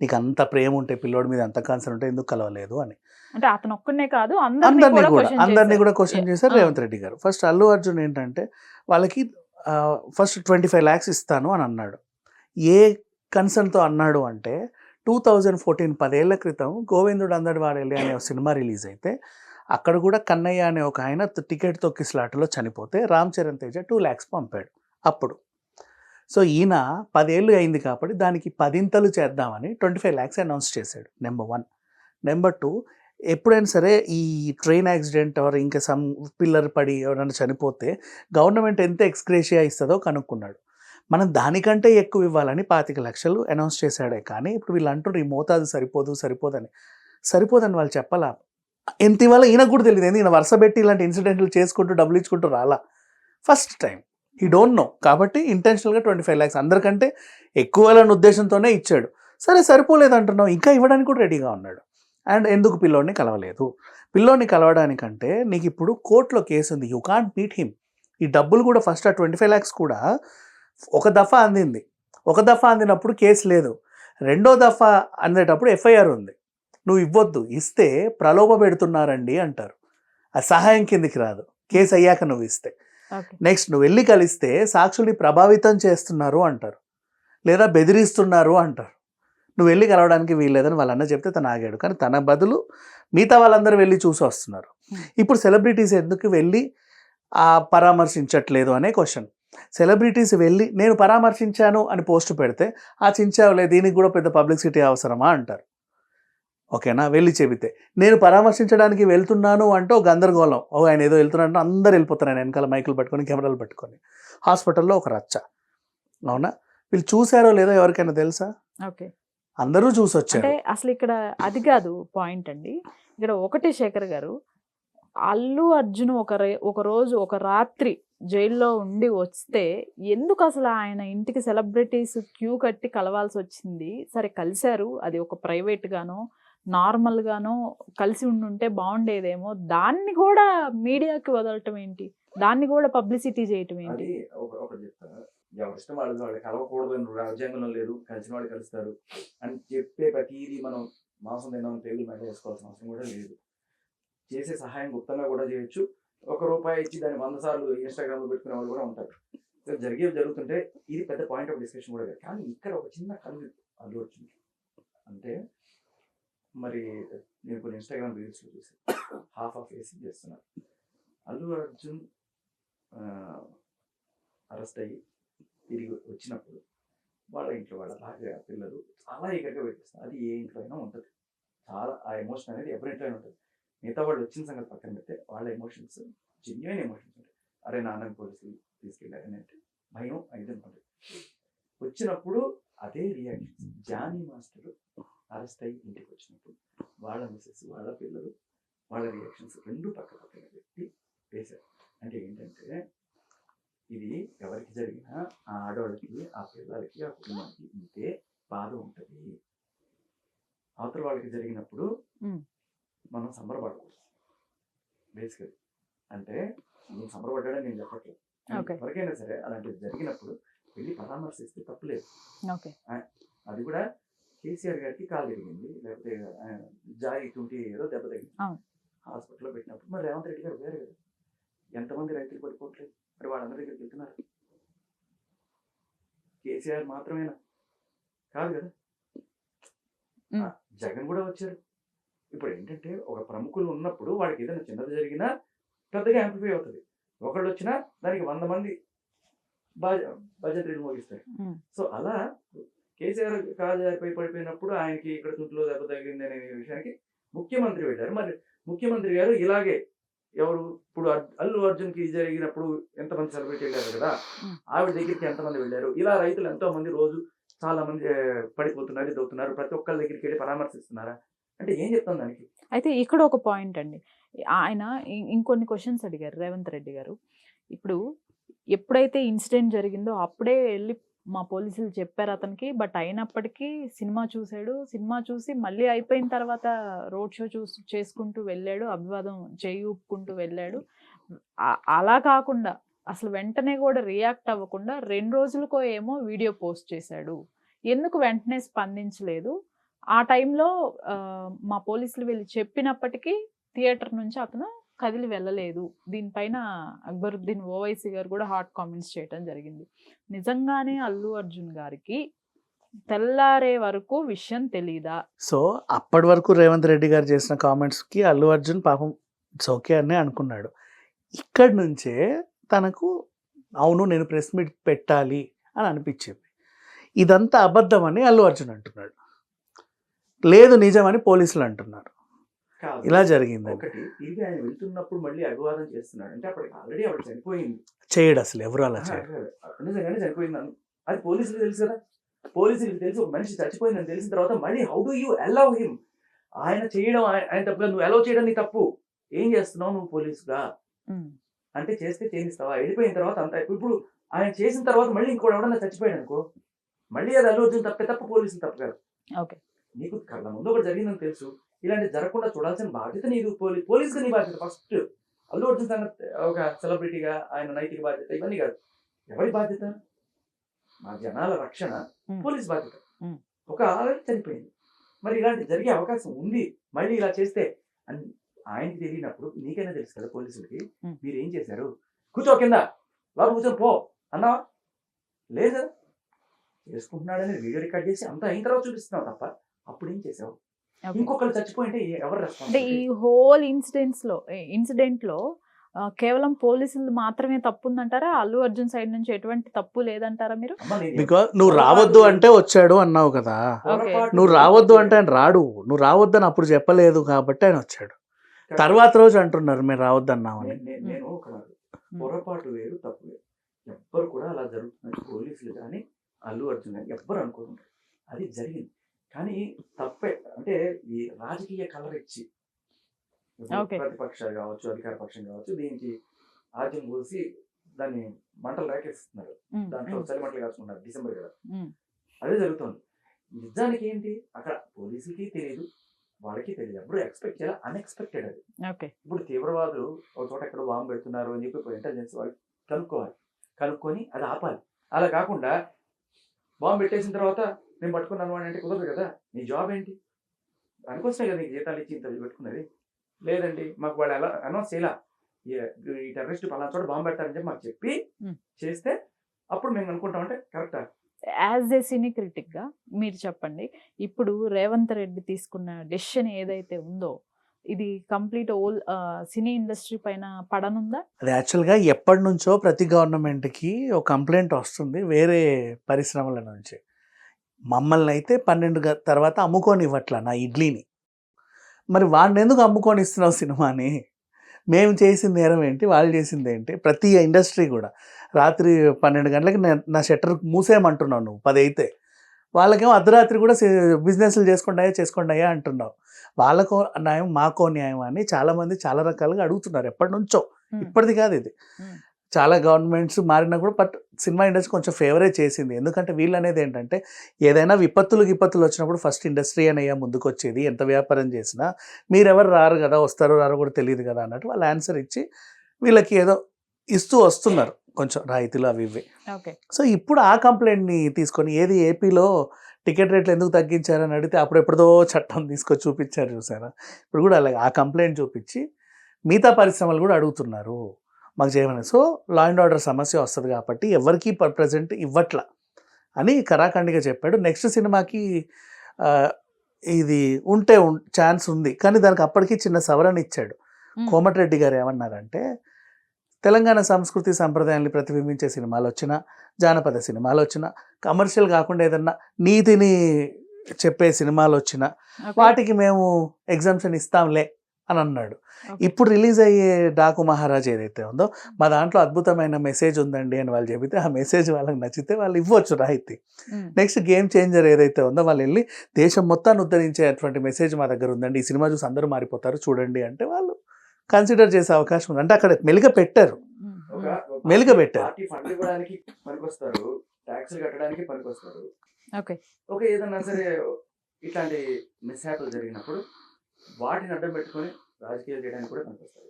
నీకు అంత ప్రేమ ఉంటే, పిల్లోడి మీద అంత కాన్సర్ ఉంటే ఎందుకు కలవలేదు అని. అంటే అతను ఒక్కనే కాదు, అందరినీ కూడా క్వశ్చన్ చేశారు రేవంత్ రెడ్డి గారు. ఫస్ట్ అల్లు అర్జున్ ఏంటంటే, వాళ్ళకి ఫస్ట్ 25 lakhs ఇస్తాను అని అన్నాడు. ఏ కన్సర్న్తో అన్నాడు అంటే, 2014 10 ఏళ్ల క్రితం గోవిందుడు అందడి వాడేలి అనే సినిమా రిలీజ్ అయితే, అక్కడ కూడా కన్నయ్య అనే ఒక ఆయన టికెట్ తొక్కి స్లాట్లో చనిపోతే రామ్ చరణ్ తేజ 2 lakhs పంపాడు అప్పుడు. సో ఈయన 10 ఏళ్ళు అయింది కాబట్టి దానికి 10 చేద్దామని 25 lakhs అనౌన్స్ చేశాడు. నెంబర్ 1. నెంబర్ 2, ఎప్పుడైనా సరే ఈ ట్రైన్ యాక్సిడెంట్ ఆర్ ఇంకా సమ్ పిల్లర్ పడి ఎవరైనా చనిపోతే గవర్నమెంట్ ఎంత ఎక్స్గ్రేషియా ఇస్తుందో కనుక్కున్నాడు. మనం దానికంటే ఎక్కువ ఇవ్వాలని 25 లక్షలు అనౌన్స్ చేశాడే కానీ ఇప్పుడు వీళ్ళు అంటున్నారు ఈ మోతాదు సరిపోదని వాళ్ళు చెప్పాలా. ఎంత ఇవ్వాలో ఈయనకు కూడా తెలియదు. ఈయన వరుస పెట్టి ఇలాంటి ఇన్సిడెంట్లు చేసుకుంటూ డబ్బులు ఇచ్చుకుంటూ రాలా, first time he don't know. కాబట్టి ఇంటెన్షనల్గా 25 lakhs అందరికంటే ఎక్కువలని ఉద్దేశంతోనే ఇచ్చాడు. సరే సరిపోలేదు అంటున్నావు, ఇంకా ఇవ్వడానికి కూడా రెడీగా ఉన్నాడు. అండ్ ఎందుకు పిల్లోడిని కలవలేదు? పిల్లోడిని కలవడానికంటే నీకు ఇప్పుడు కోర్టులో కేసు ఉంది, యూ కాంట్ బీట్ హిమ్. ఈ డబ్బులు కూడా ఫస్ట్ ఆ 25 lakhs కూడా ఒక దఫా అందింది. ఒక దఫా అందినప్పుడు కేసు లేదు, రెండో దఫా అందేటప్పుడు ఎఫ్ఐఆర్ ఉంది. నువ్వు ఇవ్వద్దు, ఇస్తే ప్రలోభ పెడుతున్నారండి అంటారు, అది సహాయం కిందికి రాదు. కేసు అయ్యాక నువ్వు ఇస్తే. నెక్స్ట్ నువ్వు వెళ్ళి కలిస్తే సాక్షుల్ని ప్రభావితం చేస్తున్నారు అంటారు, లేదా బెదిరిస్తున్నారు అంటారు. నువ్వు వెళ్ళి కలవడానికి వీల్లేదని వాళ్ళన్న చెప్తే తను ఆగాడు. కానీ తన బదులు మిగతా వాళ్ళందరూ వెళ్ళి చూసి వస్తున్నారు. ఇప్పుడు సెలబ్రిటీస్ ఎందుకు వెళ్ళి పరామర్శించట్లేదు అనే క్వశ్చన్. సెలబ్రిటీస్ వెళ్ళి నేను పరామర్శించాను అని పోస్ట్ పెడితే ఆ చించావులే దీనికి కూడా పెద్ద పబ్లిసిటీ అవసరమా అంటారు. ఓకేనా? వెళ్ళి చెబితే నేను పరామర్శించడానికి వెళ్తున్నాను అంటే ఒక గందరగోళం, ఆయన ఏదో వెళ్తున్నాడంటే అందరు వెళ్ళిపోతారు ఆయన వెనకాల మైకులు పట్టుకొని కెమెరాలు పట్టుకొని. హాస్పిటల్లో ఒక రచ్చ. అవునా? వీళ్ళు చూసారో లేదో ఎవరికైనా తెలుసా? ఓకే, అందరూ చూసి వచ్చారు. అంటే అసలు ఇక్కడ అది కాదు పాయింట్ అండి. ఇక్కడ ఒకటి శేఖర్ గారు, అల్లు అర్జున్ ఒక రోజు ఒక రాత్రి జైల్లో ఉండి వస్తే ఎందుకు అసలు ఆయన ఇంటికి సెలబ్రిటీస్ క్యూ కట్టి కలవాల్సి వచ్చింది? సరే కలిశారు, అది ఒక ప్రైవేట్ గానో నార్మల్ గానో కలిసి ఉండుంటే బాగుండేదేమో, దాన్ని కూడా మీడియాకి వదలటం ఏంటి? దాన్ని కూడా పబ్లిసిటీ చేయటం ఏంటి? అది ఒకటి చెప్తాను, ఎవరి ఇష్టం వాళ్ళది, వాళ్ళు కలవకూడదు అని రాజ్యాంగంలో లేదు, కలిసిన వాళ్ళు కలుస్తారు అని చెప్పే ప్రతిదీ మనం మాంసం తిన్నామని టేబుల్ మీద వేసుకోవాల్సిన అవసరం కూడా లేదు. చేసే సహాయం గుప్తంగా కూడా చేయొచ్చు. ₹1 ఇచ్చి దాన్ని 100 సార్లు ఇన్స్టాగ్రామ్లో పెట్టుకునే వాళ్ళు కూడా ఉంటారు. జరుగుతుంటే ఇది పెద్ద పాయింట్ ఆఫ్ డిస్కషన్ కూడా కాదు. కానీ ఇక్కడ ఒక చిన్న కన్ను అల్లు అర్జున్ అంటే, మరి నేను కొన్ని ఇన్స్టాగ్రామ్ రీల్స్లో చూసి హాఫ్ ఆఫ్ వేసి చేస్తున్నారు. అల్లు అర్జున్ అరెస్ట్ అయ్యి తిరిగి వచ్చినప్పుడు వాళ్ళ ఇంట్లో వాళ్ళ పిల్లలు చాలా ఈగర్గా పెట్టిస్తారు. అది ఏ ఇంట్లో అయినా ఉంటుంది. చాలా ఆ ఎమోషన్ అనేది ఎవరి ఇంట్లో అయినా ఉంటుంది. మిగతా వాళ్ళు వచ్చిన సంగతి పక్కన పెడితే వాళ్ళ ఎమోషన్స్ జెన్యున్ ఎమోషన్స్ ఉంటాయి. అరే నాన్నని పోలీసులు తీసుకెళ్ళారని అంటే భయం అయితే ఉంటుంది. వచ్చినప్పుడు అదే రియాక్షన్స్. జానీ మాస్టర్ అరెస్ట్ అయ్యి ఇంటికి వచ్చినప్పుడు వాళ్ళ మిసెస్, వాళ్ళ పిల్లలు, వాళ్ళ రియాక్షన్స్ రెండు పక్క పక్కన పెట్టి వేశారు. అంటే ఏంటంటే ఇది ఎవరికి జరిగినా ఆ ఆడవాళ్ళకి, ఆ పిల్లలకి, ఆ కుటుంబానికి ఇంతే బాధ ఉంటుంది. అవతల వాళ్ళకి జరిగినప్పుడు మనం సంబరపడకూడదు బేసికలీ. అంటే నేను సంబరపడ్డాడని నేను చెప్పట్లేదు. ఎవరికైనా సరే అలాంటిది జరిగినప్పుడు వెళ్ళి పరామర్శిస్తే తప్పులేదు. అది కూడా కేసీఆర్ గారికి కాలు తిరిగింది, లేకపోతే జాయి 20 ఏదో దెబ్బ తగ్గింది, హాస్పిటల్లో పెట్టినప్పుడు మరి రేవంత్ రెడ్డి గారు వేరే కదా, ఎంతమంది రైతులు పడిపోవట్లేదు, మరి వాళ్ళందరి దగ్గరికి వెళ్తున్నారు. కేసీఆర్ మాత్రమేనా? కాదు కదా, జగన్ కూడా వచ్చారు. ఇప్పుడు ఏంటంటే ఒక ప్రముఖులు ఉన్నప్పుడు వాడికి ఏదైనా చిన్నది జరిగినా పెద్దగా యాంప్లిఫై అవుతుంది. ఒకళ్ళు వచ్చినా దానికి 100 మంది బడ్జెట్ మోగిస్తారు. సో అలా కేసీఆర్ కాలు జారిపోయి పడిపోయినప్పుడు ఆయనకి ఇక్కడ చుట్టూ దెబ్బ తగిలింది అనే విషయానికి ముఖ్యమంత్రి వెళ్ళారు. మరి ముఖ్యమంత్రి గారు ఇలాగే ఎవరు ఇప్పుడు అల్లు అర్జున్కి జరిగినప్పుడు ఎంతమంది సెలబ్రిటీ వెళ్ళారు కదా, ఆవిడ దగ్గరికి ఎంతమంది వెళ్ళారు, ఇలా రైతులు ఎంతో మంది రోజు చాలా మంది పడిపోతున్నారు, దొరుకుతున్నారు, ప్రతి ఒక్కరి దగ్గరికి వెళ్ళి పరామర్శిస్తున్నారా అంటే ఏం చెప్తాను దానికి? అయితే ఇక్కడ ఒక పాయింట్ అండి, ఆయన ఇంకొన్ని క్వశ్చన్స్ అడిగారు రేవంత్ రెడ్డి గారు. ఇప్పుడు ఎప్పుడైతే ఇన్సిడెంట్ జరిగిందో అప్పుడే వెళ్ళి మా పోలీసులు చెప్పారు అతనికి, బట్ అయినప్పటికీ సినిమా చూశాడు, సినిమా చూసి మళ్ళీ అయిపోయిన తర్వాత రోడ్ షో చేసుకుంటూ వెళ్ళాడు, అభివాదం చేయి ఊపుకుంటూ వెళ్ళాడు. అలా కాకుండా అసలు వెంటనే కూడా రియాక్ట్ అవ్వకుండా 2 రోజులకో ఏమో వీడియో పోస్ట్ చేశాడు. ఎందుకు వెంటనే స్పందించలేదు? ఆ టైంలో మా పోలీసులు వెళ్ళి చెప్పినప్పటికీ థియేటర్ నుంచి అతను కదిలి వెళ్ళలేదు. దీనిపైన అక్బరుద్దీన్ ఓవైసీ గారు కూడా హాట్ కామెంట్స్ చేయడం జరిగింది. నిజంగానే అల్లు అర్జున్ గారికి తెల్లారే వరకు విషయం తెలీదా? సో అప్పటి వరకు రేవంత్ రెడ్డి గారు చేసిన కామెంట్స్కి అల్లు అర్జున్ పాపం ఇట్స్ ఓకే అని అనుకున్నాడు. ఇక్కడి నుంచే తనకు అవును నేను ప్రెస్ మీట్ పెట్టాలి అని అనిపించింది. ఇదంతా అబద్ధం అని అల్లు అర్జున్ అంటున్నాడు, లేదు నిజమని పోలీసులు అంటున్నారు. కాదు. ఇలా జరిగింది. ఒకటి తిరిగి ఆయన వెళ్తున్నప్పుడు మళ్ళీ అభివాదం చేస్తున్నాడు అంటే అప్పటికి ఆల్రెడీ ఆవిడ చనిపోయింది. చేయడు అసలు, ఎవరు అలా చేయడు. నిజంగానే చనిపోయింది. అది పోలీసులకు తెలుసు కదా, పోలీసులకు తెలుసు ఒక మనిషి చచ్చిపోయిందని తెలిసిన తర్వాత మళ్ళీ how do you allow him? ఆయన చేయడం ఆయన తప్పుగా, నువ్వు అలౌ చేయడం నీ తప్పు. ఏం చేస్తున్నావు నువ్వు పోలీసుగా అంటే? చేస్తే చేయిస్తావా? వెళ్ళిపోయిన తర్వాత అంత. ఇప్పుడు ఆయన చేసిన తర్వాత మళ్ళీ ఇంకోటి ఎవడన్నా చచ్చిపోయాడు అనుకో, మళ్ళీ అది అల్లు అర్జున్ తప్పే తప్ప పోలీసులు తప్పు కాదు. ఓకే, నీకు కళ్ళ ముందు ఒకటి జరిగిందని తెలుసు, ఇలాంటి జరగకుండా చూడాల్సిన బాధ్యత నీకు, పోలీసుగా నీ బాధ్యత ఫస్ట్. అల్లు అర్జున్ సంగతి ఒక సెలబ్రిటీగా ఆయన నైతిక బాధ్యత ఇవన్నీ కాదు. ఎవరి బాధ్యత? మా జనాల రక్షణ పోలీస్ బాధ్యత. ఒక ఆల్రెడీ చనిపోయింది, మరి ఇలాంటి జరిగే అవకాశం ఉంది, మళ్ళీ ఇలా చేస్తే అని ఆయనకి తెలియనప్పుడు నీకైనా తెలుసు కదా పోలీసులకి. మీరు ఏం చేశారు? కూర్చో కింద, లోపల కూర్చొని పో అన్నావా? లేదు కదా, చేసుకుంటున్నాడని వీడియో రికార్డ్ చేసి అంతా అయిన తర్వాత చూపిస్తున్నావు తప్ప అప్పుడు ఏం చేసావు? ఇంకొకరు చచ్చిపోయింటే ఎవరు అంటే రెస్పాన్స్? ఈ హోల్ ఇన్సిడెంట్ లో కేవలం పోలీసులు మాత్రమే తప్పు ఉందంటారా? అల్లు అర్జున్ సైడ్ నుంచి ఎటువంటి తప్పు లేదంటారా మీరు? బికాజ్ నువ్వు రావద్దు అంటే వచ్చాడు అన్నావు కదా, నువ్వు రావద్దు అంటే ఆయన రాడు. నువ్వు రావద్దని అప్పుడు చెప్పలేదు కాబట్టి ఆయన వచ్చాడు. తర్వాత రోజు అంటున్నారు మేము రావద్దు అన్నామని. నేను ఒక పొరపాటు వేరు, తప్పు వేరు. ఎవ్వరు కూడా అలా జరుగుతున్నట్టు పోలీసులు కానీ అల్లు అర్జున్ కానీ ఎవ్వరు అనుకుంటారు. అది జరిగింది కానీ తప్పే. అంటే ఈ రాజకీయ కలర్ ఇచ్చి ప్రతిపక్షాలు కావచ్చు, అధికార పక్షం కావచ్చు, దీనికి ఆజ్యం పోసి దాన్ని మంటలు రేకేస్తున్నారు. దాంట్లో చలిమంటలు కాచుకుంటున్నారు. డిసెంబర్ కదా, అదే జరుగుతుంది. నిజానికి ఏంటి అక్కడ పోలీసులకి తెలియదు, వాళ్ళకి తెలియదు, ఎప్పుడు ఎక్స్పెక్ట్ చేయాలి, అన్ఎక్స్పెక్టెడ్ అది. ఇప్పుడు తీవ్రవాదులు ఒక చోట ఎక్కడ బాంబు పెడుతున్నారు అని చెప్పి ఇంటెలిజెన్స్ వాళ్ళు కనుక్కొని అది ఆపాలి. అలా కాకుండా బాంబు పెట్టేసిన తర్వాత నేను పట్టుకున్నాను అని అంటే కుదరదు కదా. నీ జాబ్ ఏంటి? అనుకోసమే కదా నీకు జీతాలు ఇచ్చి ఇంత పెట్టుకున్నది. లేదండి మాకు వాళ్ళు ఎలా అనౌన్స్ చేయాల, ఈ టెర్రరిస్ట్ పలానా చోట బాంబు పెడతారని చెప్పి మాకు చెప్పి చేస్తే అప్పుడు మేము అనుకుంటామంటే కరెక్టా? యాజ్ ఏ సినీ క్రిటిక్ గా మీరు చెప్పండి, ఇప్పుడు రేవంత్ రెడ్డి తీసుకున్న డెసిషన్ ఏదైతే ఉందో ఇది కంప్లీట్ ఓల్ సినీ ఇండస్ట్రీ పైన పడనుందా? అది యాక్చువల్గా ఎప్పటి నుంచో ప్రతి గవర్నమెంట్కి ఒక కంప్లైంట్ వస్తుంది వేరే పరిశ్రమల నుంచి. మమ్మల్ని అయితే 12 తర్వాత అమ్ముకొని ఇవ్వట్లా నా ఇడ్లీని. మరి వాడిని ఎందుకు అమ్ముకొని ఇస్తున్నావు సినిమాని? మేము చేసిన నేరం ఏంటి, వాళ్ళు చేసింది ఏంటి? ప్రతి ఇండస్ట్రీ కూడా రాత్రి 12 గంటలకి నా షట్టర్ మూసేయమంటున్నావు నువ్వు 10 అయితే, వాళ్ళకేమో అర్ధరాత్రి కూడా బిజినెస్లు చేసుకోండాయా అంటున్నావు. వాళ్ళకో న్యాయం మాకో న్యాయం అని చాలామంది చాలా రకాలుగా అడుగుతున్నారు ఎప్పటి నుంచో. ఇప్పటిది కాదు ఇది, చాలా గవర్నమెంట్స్ మారినా కూడా. బట్ సినిమా ఇండస్ట్రీ కొంచెం ఫేవరే చేసింది. ఎందుకంటే వీళ్ళు అనేది ఏంటంటే ఏదైనా విపత్తులు వచ్చినప్పుడు ఫస్ట్ ఇండస్ట్రీ అనయ్యా ముందుకు వచ్చేది. ఎంత వ్యాపారం చేసినా మీరెవరు రారు కదా, వస్తారో రారో కూడా తెలియదు కదా అన్నట్టు వాళ్ళు ఆన్సర్ ఇచ్చి వీళ్ళకి ఏదో ఇస్తూ వస్తున్నారు కొంచెం రాయితీలు అవి ఇవి. సో ఇప్పుడు ఆ కంప్లైంట్ని తీసుకొని ఏది ఏపీలో టికెట్ రేట్లు ఎందుకు తగ్గించారని అడిగితే అప్పుడు ఎప్పుడో చట్టం తీసుకొచ్చి చూపించారు చూసారా. ఇప్పుడు కూడా అలాగే ఆ కంప్లైంట్ చూపించి మిగతా పరిశ్రమలు కూడా అడుగుతున్నారు మాకు చేయమని. సో లా అండ్ ఆర్డర్ సమస్య వస్తుంది కాబట్టి ఎవరికి ప్రజెంట్ ఇవ్వట్లా అని కరాఖండిగా చెప్పాడు. నెక్స్ట్ సినిమాకి ఇది ఉంటే ఛాన్స్ ఉంది కానీ దానికి అప్పటికి చిన్న సవరణ ఇచ్చాడు. కోమటిరెడ్డి గారు ఏమన్నారంటే తెలంగాణ సంస్కృతి సంప్రదాయాన్ని ప్రతిబింబించే సినిమాలు వచ్చినా, జానపద సినిమాలు వచ్చినా, కమర్షియల్ కాకుండా ఏదన్నా నీతిని చెప్పే సినిమాలు వచ్చినా వాటికి మేము ఎగ్జామ్షన్ ఇస్తాంలే అని అన్నాడు. ఇప్పుడు రిలీజ్ అయ్యే డాకు మహారాజ్ ఏదైతే ఉందో మా దాంట్లో అద్భుతమైన మెసేజ్ ఉందండి అని వాళ్ళు చెబితే ఆ మెసేజ్ వాళ్ళకి నచ్చితే వాళ్ళు ఇవ్వచ్చు రాయితీ. నెక్స్ట్ గేమ్ చేంజర్ ఏదైతే ఉందో వాళ్ళు వెళ్ళి దేశం మొత్తాన్ని ఉద్ధరించేటువంటి మెసేజ్ మా దగ్గర ఉందండి, ఈ సినిమా చూసి అందరూ మారిపోతారు చూడండి అంటే వాళ్ళు కన్సిడర్ చేసే అవకాశం ఉంది. అంటే అక్కడ మెలుగ పెట్టారు. ఫండ్ ఇవ్వడానికి పనికొస్తారు, ట్యాక్సులు కట్టడానికి పనికొస్తారు. ఓకే, ఏదన్నా సరే ఇట్లాంటి మిస్హ్యాప్లు జరిగినప్పుడు వాటిని అడ్డం పెట్టుకొని రాజకీయాలు చేయడానికి కూడా పనికొస్తారు.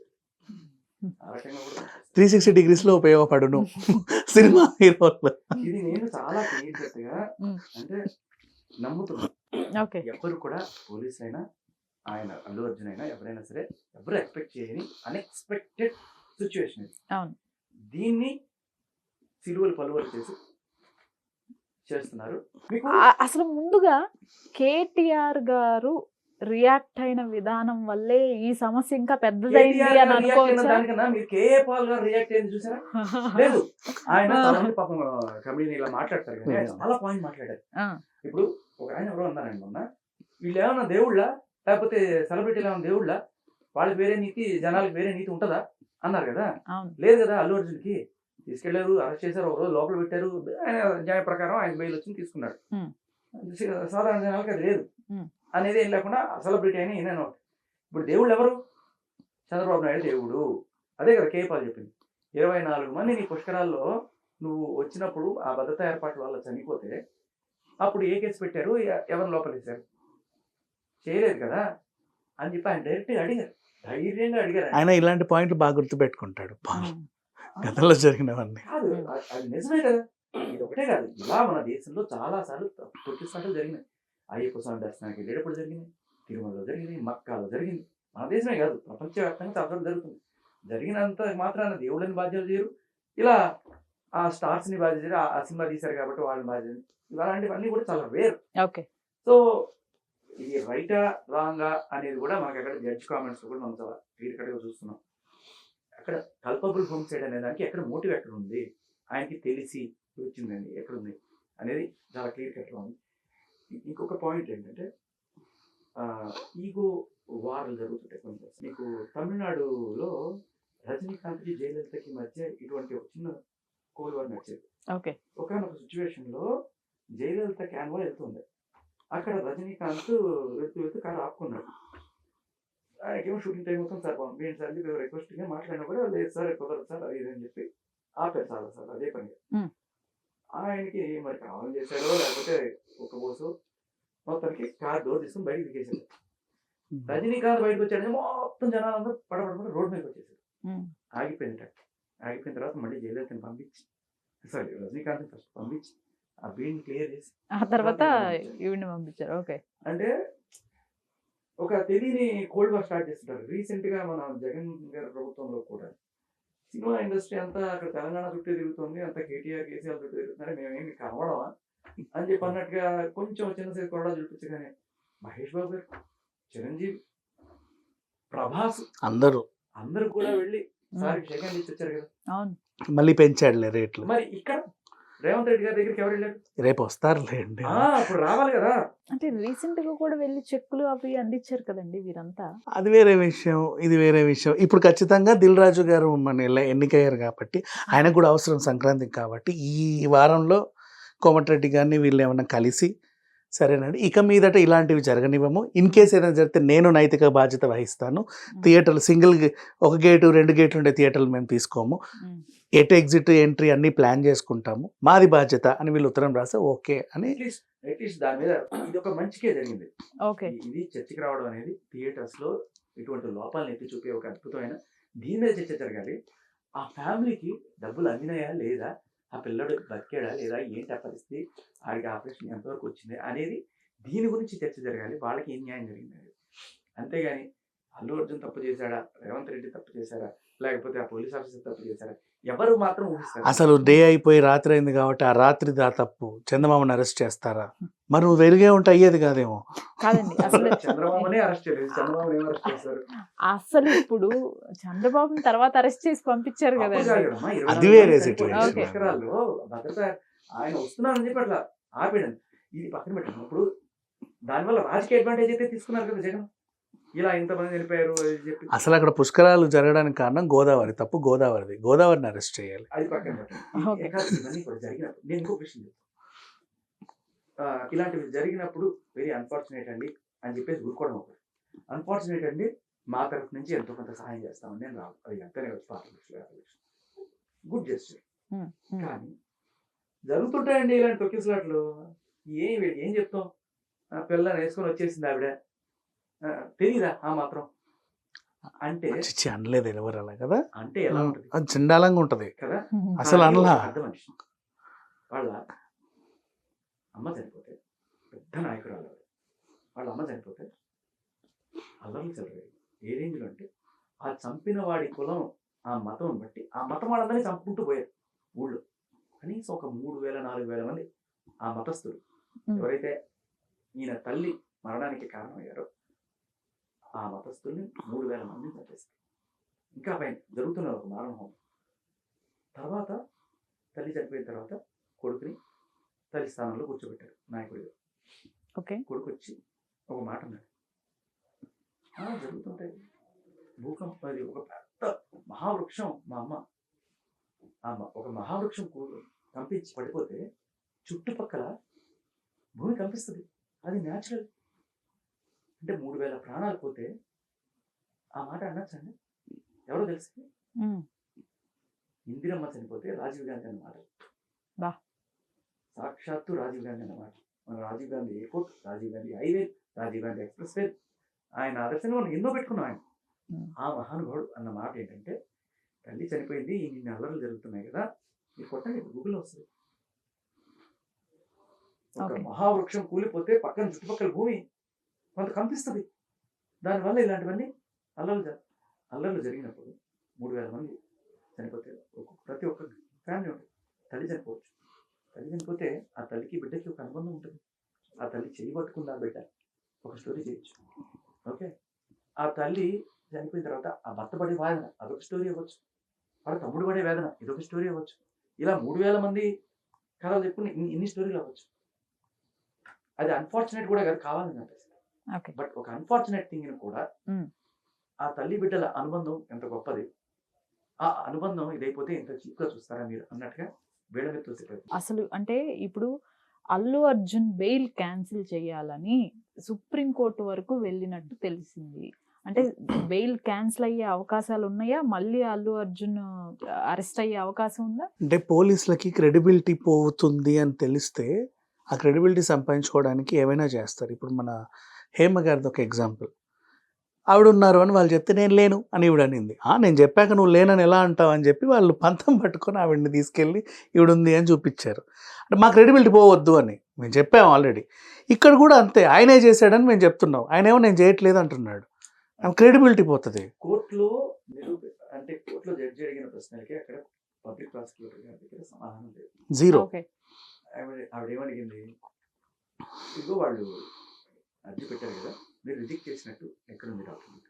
360 degrees ఉపయోగపడును సినిమా హీరోలు. ఇది నేను చాలా క్లియర్గా అంటే నమ్ముతున్నాను. ఎవరు కూడా పోలీస్ అయినా ఆయన అల్లు అర్జున్ అయినా ఎవరైనా సరే ఎవరు ఎక్స్పెక్ట్ చేయని అన్ఎక్స్పెక్టెడ్ సిచ్యువేషన్ ఇది. దీన్ని సిలువలు పలువలు చేస్తున్నారు. అసలు ముందుగా కేటీఆర్ గారు రియాక్ట్ అయిన విధానం వల్లే ఈ సమస్య ఇంకా పెద్దదైంది అని అనుకోవచ్చా? దానికన్నా మీరు కేఏ పాల్ గారు రియాక్ట్ అయింది చూసారా? లేదు, ఆయన చాలా మంది పాపం కమిడీని ఇలా మాట్లాడతారు కానీ ఆయన చాలా పాయింట్ మాట్లాడారు. ఇప్పుడు ఒక ఆయన ఎవరో అన్నారండి మొన్న, వీళ్ళు ఏమన్నా దేవుళ్ళ లేకపోతే సెలబ్రిటీలు ఏమన్నా దేవుళ్ళ, వాళ్ళకి వేరే నీతి జనాలకు వేరే నీతి ఉంటుందా అన్నారు కదా. లేదు కదా, అల్లు అర్జున్కి తీసుకెళ్లారు, అరెస్ట్ చేశారు, ఒక రోజు లోపల పెట్టారు, ఆయన న్యాయ ప్రకారం ఆయన బెయిల్ వచ్చి తీసుకున్నాడు. సాధారణ జనాలకి అది లేదు అనేది ఏం లేకుండా సెలబ్రిటీ అయినా ఈయన. ఇప్పుడు దేవుళ్ళు ఎవరు? చంద్రబాబు నాయుడు దేవుడు. అదే కదా కేఏ పాల్ చెప్పింది. 24 మంది నీ పుష్కరాల్లో నువ్వు వచ్చినప్పుడు ఆ భద్రతా ఏర్పాట్ల వల్ల చనిపోతే అప్పుడు ఏ కేసు పెట్టారు, ఎవరు లోపలేశారు? చేయలేదు కదా అని చెప్పి ఆయన డైరెక్ట్గా అడిగారు, ధైర్యంగా అడిగారు. ఆయన ఇలాంటి పాయింట్లు బాగా గుర్తుపెట్టుకుంటాడు గతంలో జరిగినవన్నీ. కాదు, అది నిజమే కదా. ఇది ఒకటే కాదు, ఇలా మన దేశంలో చాలా సార్లు తొక్కిస్తాటలు జరిగినాయి. అయ్యప్ప స్వామి దర్శనానికి వెళ్ళేటప్పుడు జరిగినాయి, తిరుమలలో జరిగినాయి, మక్కాలో జరిగింది. మన దేశమే కాదు, ప్రపంచవ్యాప్తంగా చాలా జరుగుతుంది. జరిగినంత మాత్రాన దేవుళ్ళని బాధ్యత చేయరు, ఇలా ఆ స్టార్స్ని బాధ్యత చేయరు. ఆ సినిమా తీశారు కాబట్టి వాళ్ళని బాధ్యత, ఇలాంటివన్నీ కూడా చాలా వేరు. ఓకే, సో ఇది రైటా రాంగా అనేది కూడా మనకి అక్కడ జడ్జ్ కామెంట్స్ కూడా మనం చాలా క్లియర్ కట్గా చూస్తున్నాం. అక్కడ కల్పబుల్ హోమ్సైడ్ అనే దానికి ఎక్కడ మోటివ్ ఎక్కడ ఉంది, ఆయనకి తెలిసి వచ్చిందండి ఎక్కడుంది అనేది చాలా క్లియర్ కట్గా ఉంది. ఇంకొక పాయింట్ ఏంటంటే ఈగో వార్లు జరుగుతుంటాయి కొంచెం. మీకు తమిళనాడులో రజనీకాంత్కి జయలలితకి మధ్య ఇటువంటి ఒక చిన్న కోల్ వార్ నడిచేది. ఓకే, ఒకనొక సిచ్యువేషన్లో జయలలిత క్యాన్వా వెళ్తుంది, అక్కడ రజనీకాంత్ వెళ్తూ కారు ఆపుకున్నాడు. ఆయనకేమో షూటింగ్ టైం అవుతుంది సార్, పంపించండి సార్ అని రిక్వెస్ట్గా మాట్లాడినా కూడా లేదు సార్ కుదరదు సార్ అది ఇది అని చెప్పి ఆపారు సార్ అదే పని. ఆయనకి మరి కావాలని చేశాడో లేకపోతే ఒక బోసు మొత్తానికి కార్ డోర్ తీసుకుని బయటకు దిగేశాడు. రజనీకాంత్ బయటకు వచ్చాడని మొత్తం జనాలందరూ పడబడకుండా రోడ్డు మీదకి వచ్చేసారు. ఆగిపోయింది. ఆగిపోయిన తర్వాత మళ్ళీ జయలలితని పంపించి, సారీ రజనీకాంత్ ఫస్ట్ పంపించి ఆ బీడ్ని క్లియర్ చేసి ఆ తర్వాత ఈవిని పంపించారు. ఓకే, అంటే ఒక తెలియని కోల్డ్ వార్ స్టార్ట్ చేస్తుంటారు. రీసెంట్ గా మన జగన్ గారి ప్రభుత్వంలో కూడా సినిమా ఇండస్ట్రీ అంతా అక్కడ తెలంగాణ చుట్టూ తిరుగుతుంది, అంతా కేటీఆర్ కేసీఆర్ చుట్టూ తిరుగుతున్నారు, మేమేమి కనవడమా అని చెప్పి అన్నట్టుగా కొంచెం చిన్న సైజు కూడా చూపించగానే మహేష్ బాబు గారు, చిరంజీవి, ప్రభాస్ అందరూ కూడా వెళ్ళి సారీ సెకండ్ ఇచ్చి వచ్చారు కదా. అవును, మళ్ళీ పెంచాడులే రేట్లు. మరి ఇక్కడ రేవంత్ రెడ్డి గారి దగ్గరికి ఎవరు వెళ్ళారు? రేపు వస్తారులేండి, ఇప్పుడు రావాలి కదా. అంటే రీసెంట్ గా కూడా వెళ్ళి చెక్కులు అవి అందించారు కదండి వీరంతా. అది వేరే విషయం, ఇది వేరే విషయం. ఇప్పుడు ఖచ్చితంగా దిల్ రాజు గారు మన ఎన్నికయ్యారు కాబట్టి ఆయనకు కూడా అవసరం సంక్రాంతికి కాబట్టి ఈ వారంలో కోమటిరెడ్డి గారిని వీళ్ళు ఏమన్నా కలిసి సరేనండి ఇక మీదట ఇలాంటివి జరగనివ్వము, ఇన్ కేసు ఏదైనా జరిగితే నేను నైతిక బాధ్యత వహిస్తాను, థియేటర్లు సింగిల్ ఒక గేటు 2 గేట్లు ఉండే థియేటర్లు మేము తీసుకోము, ఎటు ఎగ్జిట్ ఎంట్రీ అన్ని ప్లాన్ చేసుకుంటాము, మాది బాధ్యత అని వీళ్ళు ఉత్తరం రాస్తే ఓకే అని అట్లీస్ట్ దాని మీద ఇది ఒక మంచికే జరిగింది. ఓకే, ఇది చర్చకి రావడం అనేది థియేటర్స్ లో ఇటువంటి లోపాలను ఎత్తి చూపే ఒక అద్భుతమైన దీని మీద చర్చ జరగాలి. ఆ ఫ్యామిలీకి డబ్బులు అందినాయా లేదా, ఆ పిల్లడు బతికాడా లేదా, ఏంటి ఆ పరిస్థితి, ఆడికి ఆపరేషన్ ఎంతవరకు వచ్చింది అనేది దీని గురించి చర్చ జరగాలి. వాళ్ళకి ఏం న్యాయం జరిగింది అనేది. అంతేగాని అల్లు అర్జున్ తప్పు చేశాడా, రేవంత్ రెడ్డి తప్పు చేశారా, లేకపోతే ఆ పోలీస్ ఆఫీసర్ తప్పు చేశారా, ఎవరు మాత్రం ఊహిస్తారు. అసలు డే అయిపోయి రాత్రి అయింది కాబట్టి ఆ రాత్రి దా తప్పు చంద్రబాబుని అరెస్ట్ చేస్తారా, మరి నువ్వు వెలిగే ఉంటే అయ్యేది కాదేమో. కాదండి, అసలు చంద్రబాబునే అరెస్ట్ చేయలేదు, చంద్రబాబు ఏం అరెస్ట్ చేస్తారు? అసలు ఇప్పుడు చంద్రబాబుని తర్వాత అరెస్ట్ చేసి పంపించారు కదా, అది వేరే సిచ్యువేషన్. పుష్కరాల్లో భద్రత ఆయన వస్తున్నారని చెప్పి అట్లా ఆపేయడం ఇది పక్కన పెట్టాను. ఇప్పుడు దానివల్ల రాజకీయ అడ్వాంటేజ్ అయితే తీసుకున్నారు కదా జగన్, ఇలా ఇంతమంది వెళ్ళిపోయారు అని చెప్పి. అసలు అక్కడ పుష్కరాలు జరగడానికి కారణం గోదావరి, తప్పు గోదావరిది, గోదావరిని అరెస్ట్ చేయాలి. అది పక్కన పెట్టండి. ఇవన్నీ కూడా జరిగినప్పుడు నేను ఇంకో విషయం చెప్తాను, ఇలాంటివి జరిగినప్పుడు వెరీ అన్ఫార్చునేట్ అండి అని చెప్పేసి ఊరుకోవడం ఒకటి. అన్ఫార్చునేట్ అండి మా తరఫు నుంచి ఎంతో కొంత సహాయం చేస్తామని నేను రావు, అది ఎంతనే వచ్చి గుడ్ జెస్చర్. కానీ జరుగుతుంటాయండి ఇలాంటి తొక్కిసలాట్లు, ఏం చెప్తాం, పిల్లని వేసుకొని వచ్చేసింది ఆవిడ, తెలీదా ఆ మాత్రం అంటే అనలేదు ఎవరు అలా కదా, అంటే ఎలా ఉంటుంది, అది చండాలంగా ఉంటది కదా. అసలు అనలా. పెద్ద మనిషి వాళ్ళ అమ్మ చనిపోతే, పెద్ద నాయకురాలు వాళ్ళ అమ్మ చనిపోతే అల్లర్లు చదివాయి ఏ రేంజ్లో అంటే ఆ చంపిన వాడి కులం ఆ మతం బట్టి ఆ మతం వాళ్ళందరినీ చంపుకుంటూ పోయారు ఊళ్ళో. కనీసం ఒక 3,000-4,000 మంది ఆ మతస్థులు ఎవరైతే ఈయన తల్లి మరణానికి కారణమయ్యారో ఆ మతస్థుల్ని 3,000 మందిని చంపేశారు. ఇంకా పైన జరుగుతున్నది ఒక మారణ హోమం. తర్వాత తల్లి చనిపోయిన తర్వాత కొడుకుని తల్లి స్థానంలో కూర్చోబెట్టారు నాయకుడిగా. ఓకే. కొడుకు వచ్చి ఒక మాట అన్నాడు, జరుగుతుంటాయి భూకంపం, అది ఒక పెద్ద మహావృక్షం మా అమ్మ, ఒక మహావృక్షం కంపించి పడిపోతే చుట్టుపక్కల భూమి కంపిస్తుంది, అది న్యాచురల్. అంటే 3,000 ప్రాణాలు పోతే ఆ మాట అనొచ్చండి? ఎవరో తెలుసు, ఇందిరమ్మ చనిపోతే రాజీవ్ గాంధీ అన్నమాట, సాక్షాత్తు రాజీవ్ గాంధీ అన్నమాట. మన Rajiv Gandhi airport, Rajiv Gandhi highway, Rajiv Gandhi express way, ఆయన ఆదర్శంగా మనం ఎన్నో పెట్టుకున్నాం ఆయన. ఆ మహానుభావుడు అన్న మాట ఏంటంటే, తల్లి చనిపోయింది, ఇన్ని అల్లర్లు జరుగుతున్నాయి కదా, మీరు కొట్టండి, గూగుల్లో వస్తుంది. ఒక మహావృక్షం కూలిపోతే పక్కన చుట్టుపక్కల భూమి కొంత కంపిస్తుంది, దానివల్ల ఇలాంటివన్నీ అల్లర్లు జరిగినప్పుడు 3,000 మంది చనిపోతే ప్రతి ఒక్క ఫ్యామిలీ ఉంటుంది. తల్లి చనిపోవచ్చు, తల్లి చనిపోతే ఆ తల్లికి బిడ్డకి ఒక అనుబంధం ఉంటుంది. ఆ తల్లి చేయి పట్టుకుందా బిడ్డ, ఒక స్టోరీ చేయొచ్చు. ఓకే, ఆ తల్లి చనిపోయిన తర్వాత ఆ భర్త పడే వేదన అదొక స్టోరీ అవ్వచ్చు, వాళ్ళ తమ్ముడు పడే వేదన ఇదొక స్టోరీ అవ్వచ్చు. ఇలా 3,000 మంది కథలు చెప్పుకుని ఇన్ని స్టోరీలు అవ్వచ్చు. అది అన్ఫార్చునేట్ కూడా కాదు, కావాలని అనిపిస్తుంది. బట్ ఒక అన్ఫార్చునేట్ థింగ్ కూడా ఆ తల్లి బిడ్డల అనుబంధం ఎంత గొప్పది, ఆ అనుబంధం ఇదైపోతే ఎంత చీప్గా చూస్తారా మీరు అన్నట్టుగా వేడ మీద తోసిపోయింది. అసలు అంటే ఇప్పుడు అల్లు అర్జున్ బెయిల్ క్యాన్సిల్ చేయాలని సుప్రీంకోర్టు వరకు వెళ్ళినట్టు తెలిసింది. అంటే బెయిల్ క్యాన్సిల్ అయ్యే అవకాశాలు ఉన్నాయా? మళ్ళీ అల్లు అర్జున్ అరెస్ట్ అయ్యే అవకాశం ఉందా? అంటే పోలీసులకి క్రెడిబిలిటీ పోతుంది అని తెలిస్తే ఆ క్రెడిబిలిటీ సంపాదించుకోవడానికి ఏమైనా చేస్తారు. ఇప్పుడు మన హేమ గారిది ఒక ఎగ్జాంపుల్, ఆవిడ ఉన్నారు అని వాళ్ళు చెప్తే నేను లేను అని ఈవిడ అనింది. నేను చెప్పాక నువ్వు లేనని ఎలా అంటావు అని చెప్పి వాళ్ళు పంతం పట్టుకొని ఆవిడని తీసుకెళ్ళి ఈవిడ ఉంది అని చూపించారు. అంటే మా క్రెడిబిలిటీ పోవద్దు అని మేము చెప్పాము ఆల్రెడీ. ఇక్కడ కూడా అంతే, ఆయనే చేశాడని మేము చెప్తున్నాం, ఆయన ఏమో నేను చేయట్లేదు అంటున్నాడు, క్రెడిబిలిటీ పోతుంది. కోర్టులో అంటే కోర్టులో జడ్జి అడిగిన ప్రశ్నలకి అక్కడ పబ్లిక్ ప్రాసిక్యూటర్ గారి దగ్గర సమాధానం లేదు, జీరో. ఆవిడ ఏమడిగింది, ఇదిగో వాళ్ళు అర్జీ పెట్టారు కదా, మీరు రిజెక్ట్ చేసినట్టు ఎక్కడుంది డాక్యుమెంట్,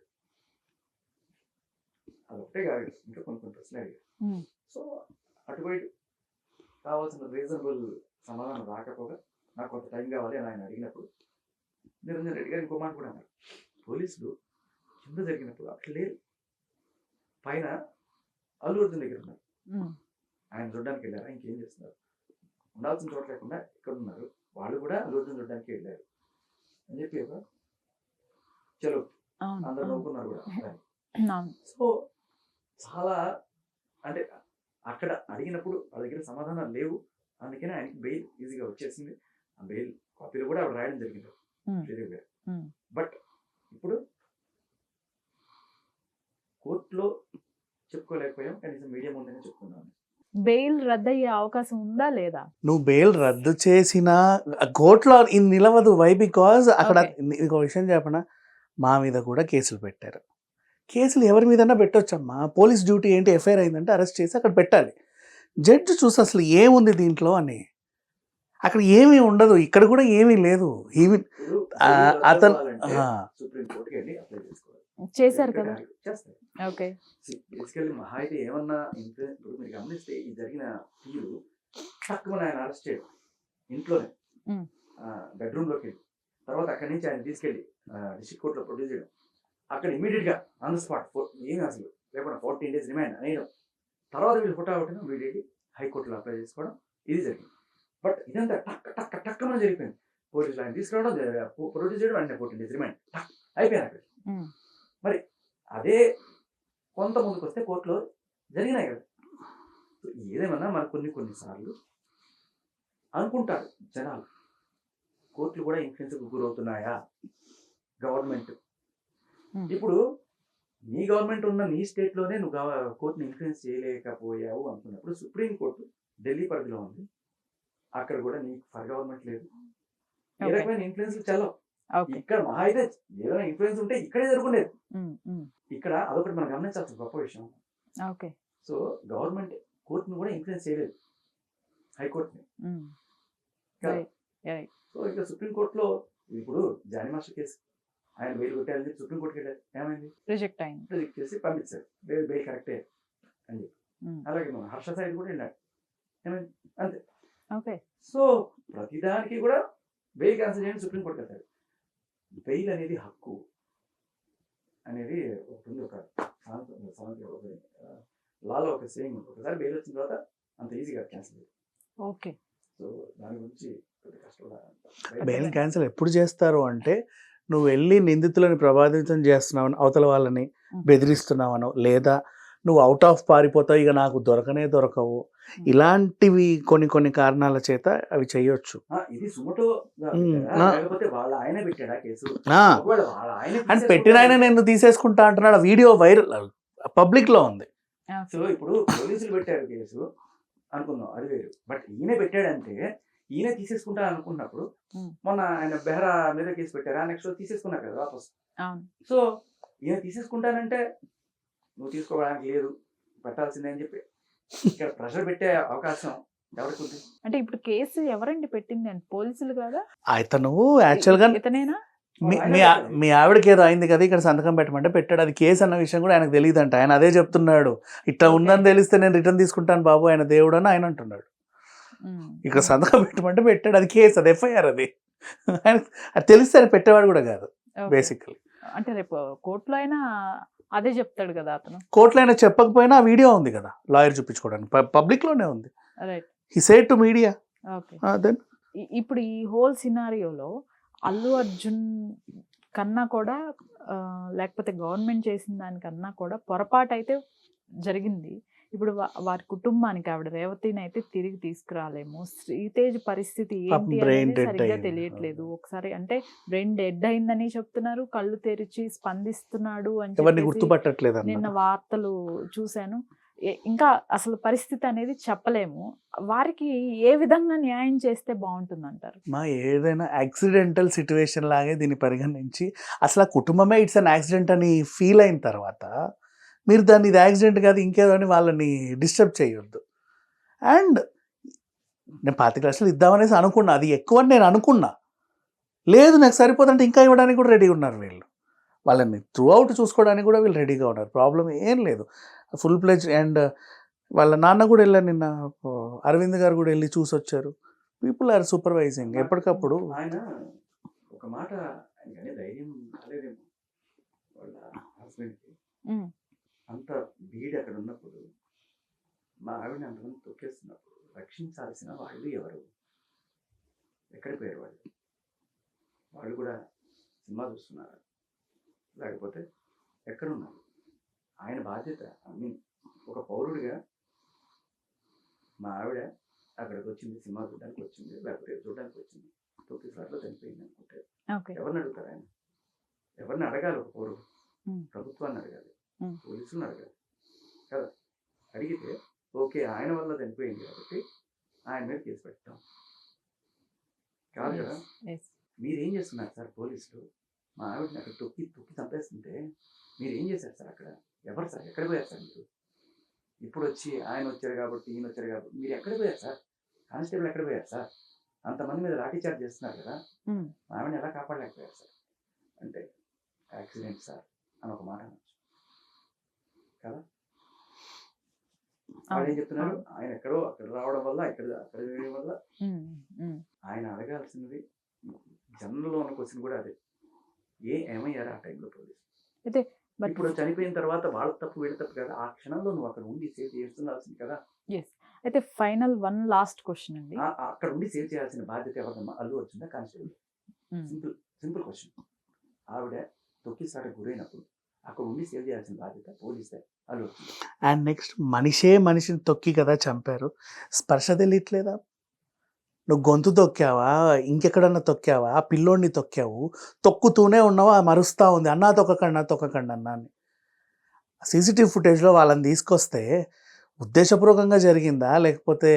అదొకటే కాదు ఇంకా కొన్ని ప్రశ్నలు అడిగారు. సో అటువైపు కావాల్సిన రీజనబుల్ సమాధానం రాకపోగా నాకు కొంత టైం కావాలి అని ఆయన అడిగినప్పుడు నిరంజన్ రెడ్డి గారు ఇంకో మాట కూడా అన్నారు, పోలీసులు కింద జరిగినప్పుడు అట్లా లేరు, పైన అల్లు అర్జున్ దగ్గర ఉన్నారు, ఆయన చూడడానికి వెళ్ళారా, ఇంకేం చేస్తున్నారు, ఉండాల్సిన చోట లేకుండా ఇక్కడ ఉన్నారు, వాళ్ళు కూడా అల్లు అర్జున్ చూడడానికి వెళ్ళారు అని చెప్పి ఒక చలో అందరు నవ్వుకున్నారు కూడా. సో చాలా అంటే అక్కడ అడిగినప్పుడు వాళ్ళ దగ్గర సమాధానాలు లేవు, అందుకనే ఆయనకి బెయిల్ ఈజీగా వచ్చేసింది. ఆ బెయిల్ కాపీలో కూడా ఆవిడ రాయడం జరిగింది శ్రీదేవి గారు. బట్ ఇప్పుడు కోర్టులో చెప్పుకోలేకపోయాం, కనీసం మీడియా ముందునే చెప్పుకున్నాను. బెయిల్ రద్దు అయ్యే అవకాశం ఉందా లేదా? నువ్వు బెయిల్ రద్దు చేసిన కోర్టులో నిలవదు. వై? బికాజ్ అక్కడ ఇంకో విషయం చెప్పనా, మా మీద కూడా కేసులు పెట్టారు. కేసులు ఎవరి మీదన్నా పెట్టొచ్చమ్మా, పోలీస్ డ్యూటీ ఏంటి, ఎఫ్ఐఆర్ అయిందంటే అరెస్ట్ చేసి అక్కడ పెట్టాలి. జడ్జి చూసి అసలు ఏముంది దీంట్లో అని, అక్కడ ఏమీ ఉండదు, ఇక్కడ కూడా ఏమీ లేదు. ఈవెన్ అతను చేశారు కదా. ఓకే, బేసికల్లీ మహా అయితే ఏమన్నా ఇన్ఫ్లుయెన్స్, ఇప్పుడు మీరు గమనిస్తే ఈ జరిగిన తీరు తక్కువ ఆయన అరెస్ట్ చేయడం ఇంట్లోనే బెడ్రూమ్ లోకి వెళ్ళి, తర్వాత అక్కడి నుంచి ఆయన తీసుకెళ్ళి డిస్ట్రిక్ట్ కోర్టులో ప్రొడ్యూస్ చేయడం, అక్కడ ఇమీడియట్ గా ఆన్ ద స్పాట్ ఏమి అసలు లేకుండా 14 days రిమైండ్ అనేయడం, తర్వాత వీళ్ళు ఫోటో కొట్టడం, వీడి హైకోర్టులో అప్లై చేసుకోవడం, ఇది జరిగింది. బట్ ఇదంతా టక్ టక్ టక్ అని జరిగిపోయింది. పోలీసులు ఆయన తీసుకురావడం, ప్రొడ్యూస్ చేయడం, అంటే 14 days రిమైండ్ అయిపోయింది అక్కడ. మరి అదే కొంత ముందుకు వస్తే కోర్టులో జరిగినాయి కదా. ఏదేమన్నా మనకు కొన్నిసార్లు అనుకుంటారు జనాలు, కోర్టులు కూడా ఇన్ఫ్లుయెన్స్కి గురవుతున్నాయా గవర్నమెంట్. ఇప్పుడు నీ గవర్నమెంట్ ఉన్న నీ స్టేట్లోనే నువ్వు కోర్టుని ఇన్ఫ్లుయెన్స్ చేయలేకపోయావు అనుకున్నప్పుడు సుప్రీం కోర్టు ఢిల్లీ పరిధిలో ఉంది, అక్కడ కూడా నీకు ఫర్ గవర్నమెంట్ లేదు, ఏ రకమైన ఇన్ఫ్లుయెన్స్ చల్లవు. ఇక్కడ మహా అయితే ఏదైనా ఇన్ఫ్లుయెన్స్ ఉంటే ఇక్కడే జరుగుండేది. ఇక్కడ అదొకటి మనం గమనించాల్సిన గొప్ప విషయం. సో గవర్నమెంట్ కోర్టును కూడా ఇన్ఫ్లుయెన్స్ చేయలేదు, హైకోర్టుని. సో ఇక సుప్రీం కోర్టులో ఇప్పుడు జానీ మాస్టర్ కేసు ఆయన బెయిల్ కొట్టారని చెప్పి సుప్రీంకోర్టుకి వెళ్ళారు. ఏమైంది? రిజెక్ట్ అయింది. రిజెక్ట్ చేసి పంపించారు. బెయిల్ కరెక్టే అని చెప్పి. అలాగే మన హర్ష సాయి కూడా వెళ్ళాడు. ఏమైంది? అంతే. ఓకే. సో ప్రతిదానికి కూడా బెయిల్ క్యాన్సిల్ చేయండి సుప్రీంకోర్టుకి వెళ్తారు. బెయిల్ అనేది హక్కు అనేది ఉంటుంది. ఒక లాలో ఒక సేయింగ్ ఉంటుంది. ఒకసారి బెయిల్ వచ్చిన తర్వాత అంత ఈజీగా క్యాన్సిల్ చేయాలి. ఓకే. సో దాని గురించి కొద్దిగా కష్టపడాలి. బెయిల్ క్యాన్సిల్ ఎప్పుడు చేస్తారు అంటే, నువ్వు వెళ్ళి నిందితులను ప్రభావితం చేస్తున్నావు, అవతల వాళ్ళని బెదిరిస్తున్నావనో, లేదా నువ్వు అవుట్ ఆఫ్ పారిపోతావు, ఇక నాకు దొరకవు, ఇలాంటివి కొన్ని కారణాల చేత అవి చేయొచ్చు. ఇది సుమటో లేకపోతే వాళ్ళ ఆయన పెట్టాడా కేసు? ఒకవేళ వాళ్ళ ఆయన అండ్ పెట్టిన ఆయన నేను తీసేసుకుంటా అంటున్నాడు. ఆ వీడియో వైరల్ పబ్లిక్ లో ఉంది. సో ఇప్పుడు పోలీసులు పెట్టారు కేసు అనుకుందాం, అది వేరు. బట్ ఈయన పెట్టాడంటే ఈయన తీసేసుకుంటా అనుకున్నప్పుడు మొన్న ఆయన బెహరా మీద కేసు పెట్టారా, నెక్స్ట్ తీసేసుకున్నారు కదా వాపస్. సో ఈయన తీసేసుకుంటానంటే నువ్వు తీసుకోవడానికి లేదు, పెట్టాల్సిందే అని చెప్పి ఇక్కడ ప్రెషర్ పెట్టే అవకాశం ఎవరికి ఉంది? అంటే ఇప్పుడు కేసు ఎవరండి పెట్టింది అంటే పోలీసులు కదా? అతను యాక్చువల్ గా ఇతనేనా? మీ ఆవిడకి ఏదో అయింది కదా ఇక్కడ సంతకం పెట్టమంటే పెట్టాడు. అది కేసు అన్న విషయం కూడా ఆయనకు తెలియదు అంట. ఆయన అదే చెప్తున్నాడు, ఇట్లా ఉందని తెలిస్తే నేను రిటర్న్ తీసుకుంటాను బాబు, ఆయన దేవుడు అని ఆయన అంటున్నాడు. ఇక్కడ సంతకం పెట్టమంటే పెట్టాడు, అది కేసు, అది ఎఫ్ఐఆర్. అది ఆయన అది తెలిస్తే ఆయన పెట్టేవాడు కూడా కాదు బేసికలీ. అంటే రేపు కోర్టులో అయినా అదే చెప్తాడు కదా అతను. కోర్టులో అయినా చెప్పకపోయినా ఆ వీడియో ఉంది కదా లాయర్ చూపించుకోవడానికి, పబ్లిక్ లోనే ఉంది. He said to media. Then ఇప్పుడు ఈ హోల్ సినారియోలో అల్లు అర్జున్ కన్నా కూడా లేకపోతే గవర్నమెంట్ చేసిన దానికన్నా కూడా పొరపాటు అయితే జరిగింది. ఇప్పుడు వారి కుటుంబానికి ఆవిడ రేవతిని అయితే తిరిగి తీసుకురాలేము. శ్రీతేజ్ పరిస్థితి ఏంటి అనేది సరిగ్గా తెలియట్లేదు. ఒకసారి అంటే బ్రెయిన్ డెడ్ అయిందని చెప్తున్నారు, కళ్ళు తెరిచి స్పందిస్తున్నాడు అని గుర్తుపట్టట్లేదు నిన్న వార్తలు చూశాను. ఇంకా అసలు పరిస్థితి అనేది చెప్పలేము. వారికి ఏ విధంగా న్యాయం చేస్తే బాగుంటుంది అంటారు? ఏదైనా యాక్సిడెంటల్ సిచ్యువేషన్ లాగే దీన్ని పరిగణించి, అసలు ఆ కుటుంబమే ఇట్స్ అన్ యాక్సిడెంట్ అని ఫీల్ అయిన తర్వాత మీరు దాన్ని ఇది యాక్సిడెంట్ కాదు ఇంకేదో అని వాళ్ళని డిస్టర్బ్ చేయొద్దు. అండ్ నేను 25 లక్షలు ఇద్దామనేసి అనుకున్నా, అది ఎక్కువ అని నేను అనుకున్నా. లేదు నాకు సరిపోతుంటే ఇంకా ఇవ్వడానికి కూడా రెడీగా ఉన్నారు వీళ్ళు. వాళ్ళని త్రూ అవుట్ చూసుకోవడానికి కూడా వీళ్ళు రెడీగా ఉన్నారు. ప్రాబ్లం ఏం లేదు, ఫుల్ ప్లెజ్. అండ్ వాళ్ళ నాన్న కూడా వెళ్ళారు నిన్న, అరవింద్ గారు కూడా వెళ్ళి చూసి వచ్చారు. పీపుల్ ఆర్ సూపర్వైజింగ్ ఎప్పటికప్పుడు. ఆయన ఒక మాట ఆయనకనే ధైర్యం రాలేదేమో వాళ్ళ హస్బెండ్కి. అంత బీడ్ అక్కడ ఉన్నప్పుడు మా ఆవిడని అంతమంది తొక్కేస్తున్నప్పుడు రక్షించాల్సిన వాళ్ళు ఎవరు? ఎక్కడికి పోయారు వాళ్ళు? వాళ్ళు కూడా సినిమా చూస్తున్నారా, లేకపోతే ఎక్కడున్నారు? ఆయన బాధ్యత. ఐ మీన్ ఒక పౌరుడిగా మా ఆవిడ అక్కడికి వచ్చింది, సినిమా చూడడానికి వచ్చింది, లేకపోతే చూడడానికి వచ్చింది, 9 సార్లు చనిపోయింది అనుకుంటే ఎవరిని అడుగుతారు? ఆయన ఎవరిని అడగాలి? ఒక పౌరుడు ప్రభుత్వాన్ని అడగాలి, పోలీసులను అడగాలి కదా. అడిగితే ఓకే ఆయన వల్ల చనిపోయింది కాబట్టి ఆయన మీద కేసు పెట్టాం కాదు కదా. మీరేం చేస్తున్నారు సార్ పోలీసులు? మా ఆవిడని అక్కడ తొక్కి చంపేస్తుంటే మీరు ఏం చేశారు సార్? అక్కడ ఎవరు సార్? ఎక్కడ పోయారు సార్ మీరు? ఇప్పుడు వచ్చి ఆయన వచ్చారు కాబట్టి ఈయన వచ్చారు కాబట్టి మీరు ఎక్కడ పోయారు సార్? కానిస్టేబుల్ ఎక్కడ పోయారు సార్? అంతమంది మీద లాఠీ చార్జ్ చేస్తున్నారు కదా, మా ఆవిడని ఎలా కాపాడలేకపోయారు సార్? అంటే యాక్సిడెంట్ సార్ అని ఒక మాట అనొచ్చు కదా. వాళ్ళు ఏం చెప్తున్నారు? ఆయన ఎక్కడో అక్కడ రావడం వల్ల అక్కడ వేయడం వల్ల. ఆయన అడగాల్సినది జనరల్లో ఉన్న క్వశ్చన్ కూడా అదే, ఏమయ్యారు ఆ టైంలో పోలీసు? అయితే ఇప్పుడు చనిపోయిన తర్వాత వాళ్ళ తప్పు వీళ్ళ తప్పు కదా, ఆ క్షణంలో నువ్వు అక్కడ ఉండి సేవ్ చేస్తుండాల్సింది కదా. అయితే ఫైనల్ వన్ లాస్ట్ క్వశ్చన్ అండి, అక్కడ ఉండి సేవ్ చేయాల్సిన బాధ్యత ఎవరమ్మా? అల్లు వచ్చిందా కానిస్టేబుల్? Simple question. ఆవిడ తొక్కిసాట గురైనప్పుడు అక్కడ ఉండి సేవ్ చేయాల్సిన బాధ్యత పోలీసే, అల్లు వచ్చింది. అండ్ నెక్స్ట్ మనిషిని తొక్కి కదా చంపారు, స్పర్శ తెలియట్లేదా? నువ్వు గొంతు తొక్కావా, ఇంకెక్కడన్నా తొక్కావా, ఆ పిల్లోడిని తొక్కావు, తొక్కుతూనే ఉన్నావా, మరుస్తూ ఉంది అన్నా తొక్కకండి అన్నా అని. సీసీటీవీ ఫుటేజ్లో వాళ్ళని తీసుకొస్తే ఉద్దేశపూర్వకంగా జరిగిందా లేకపోతే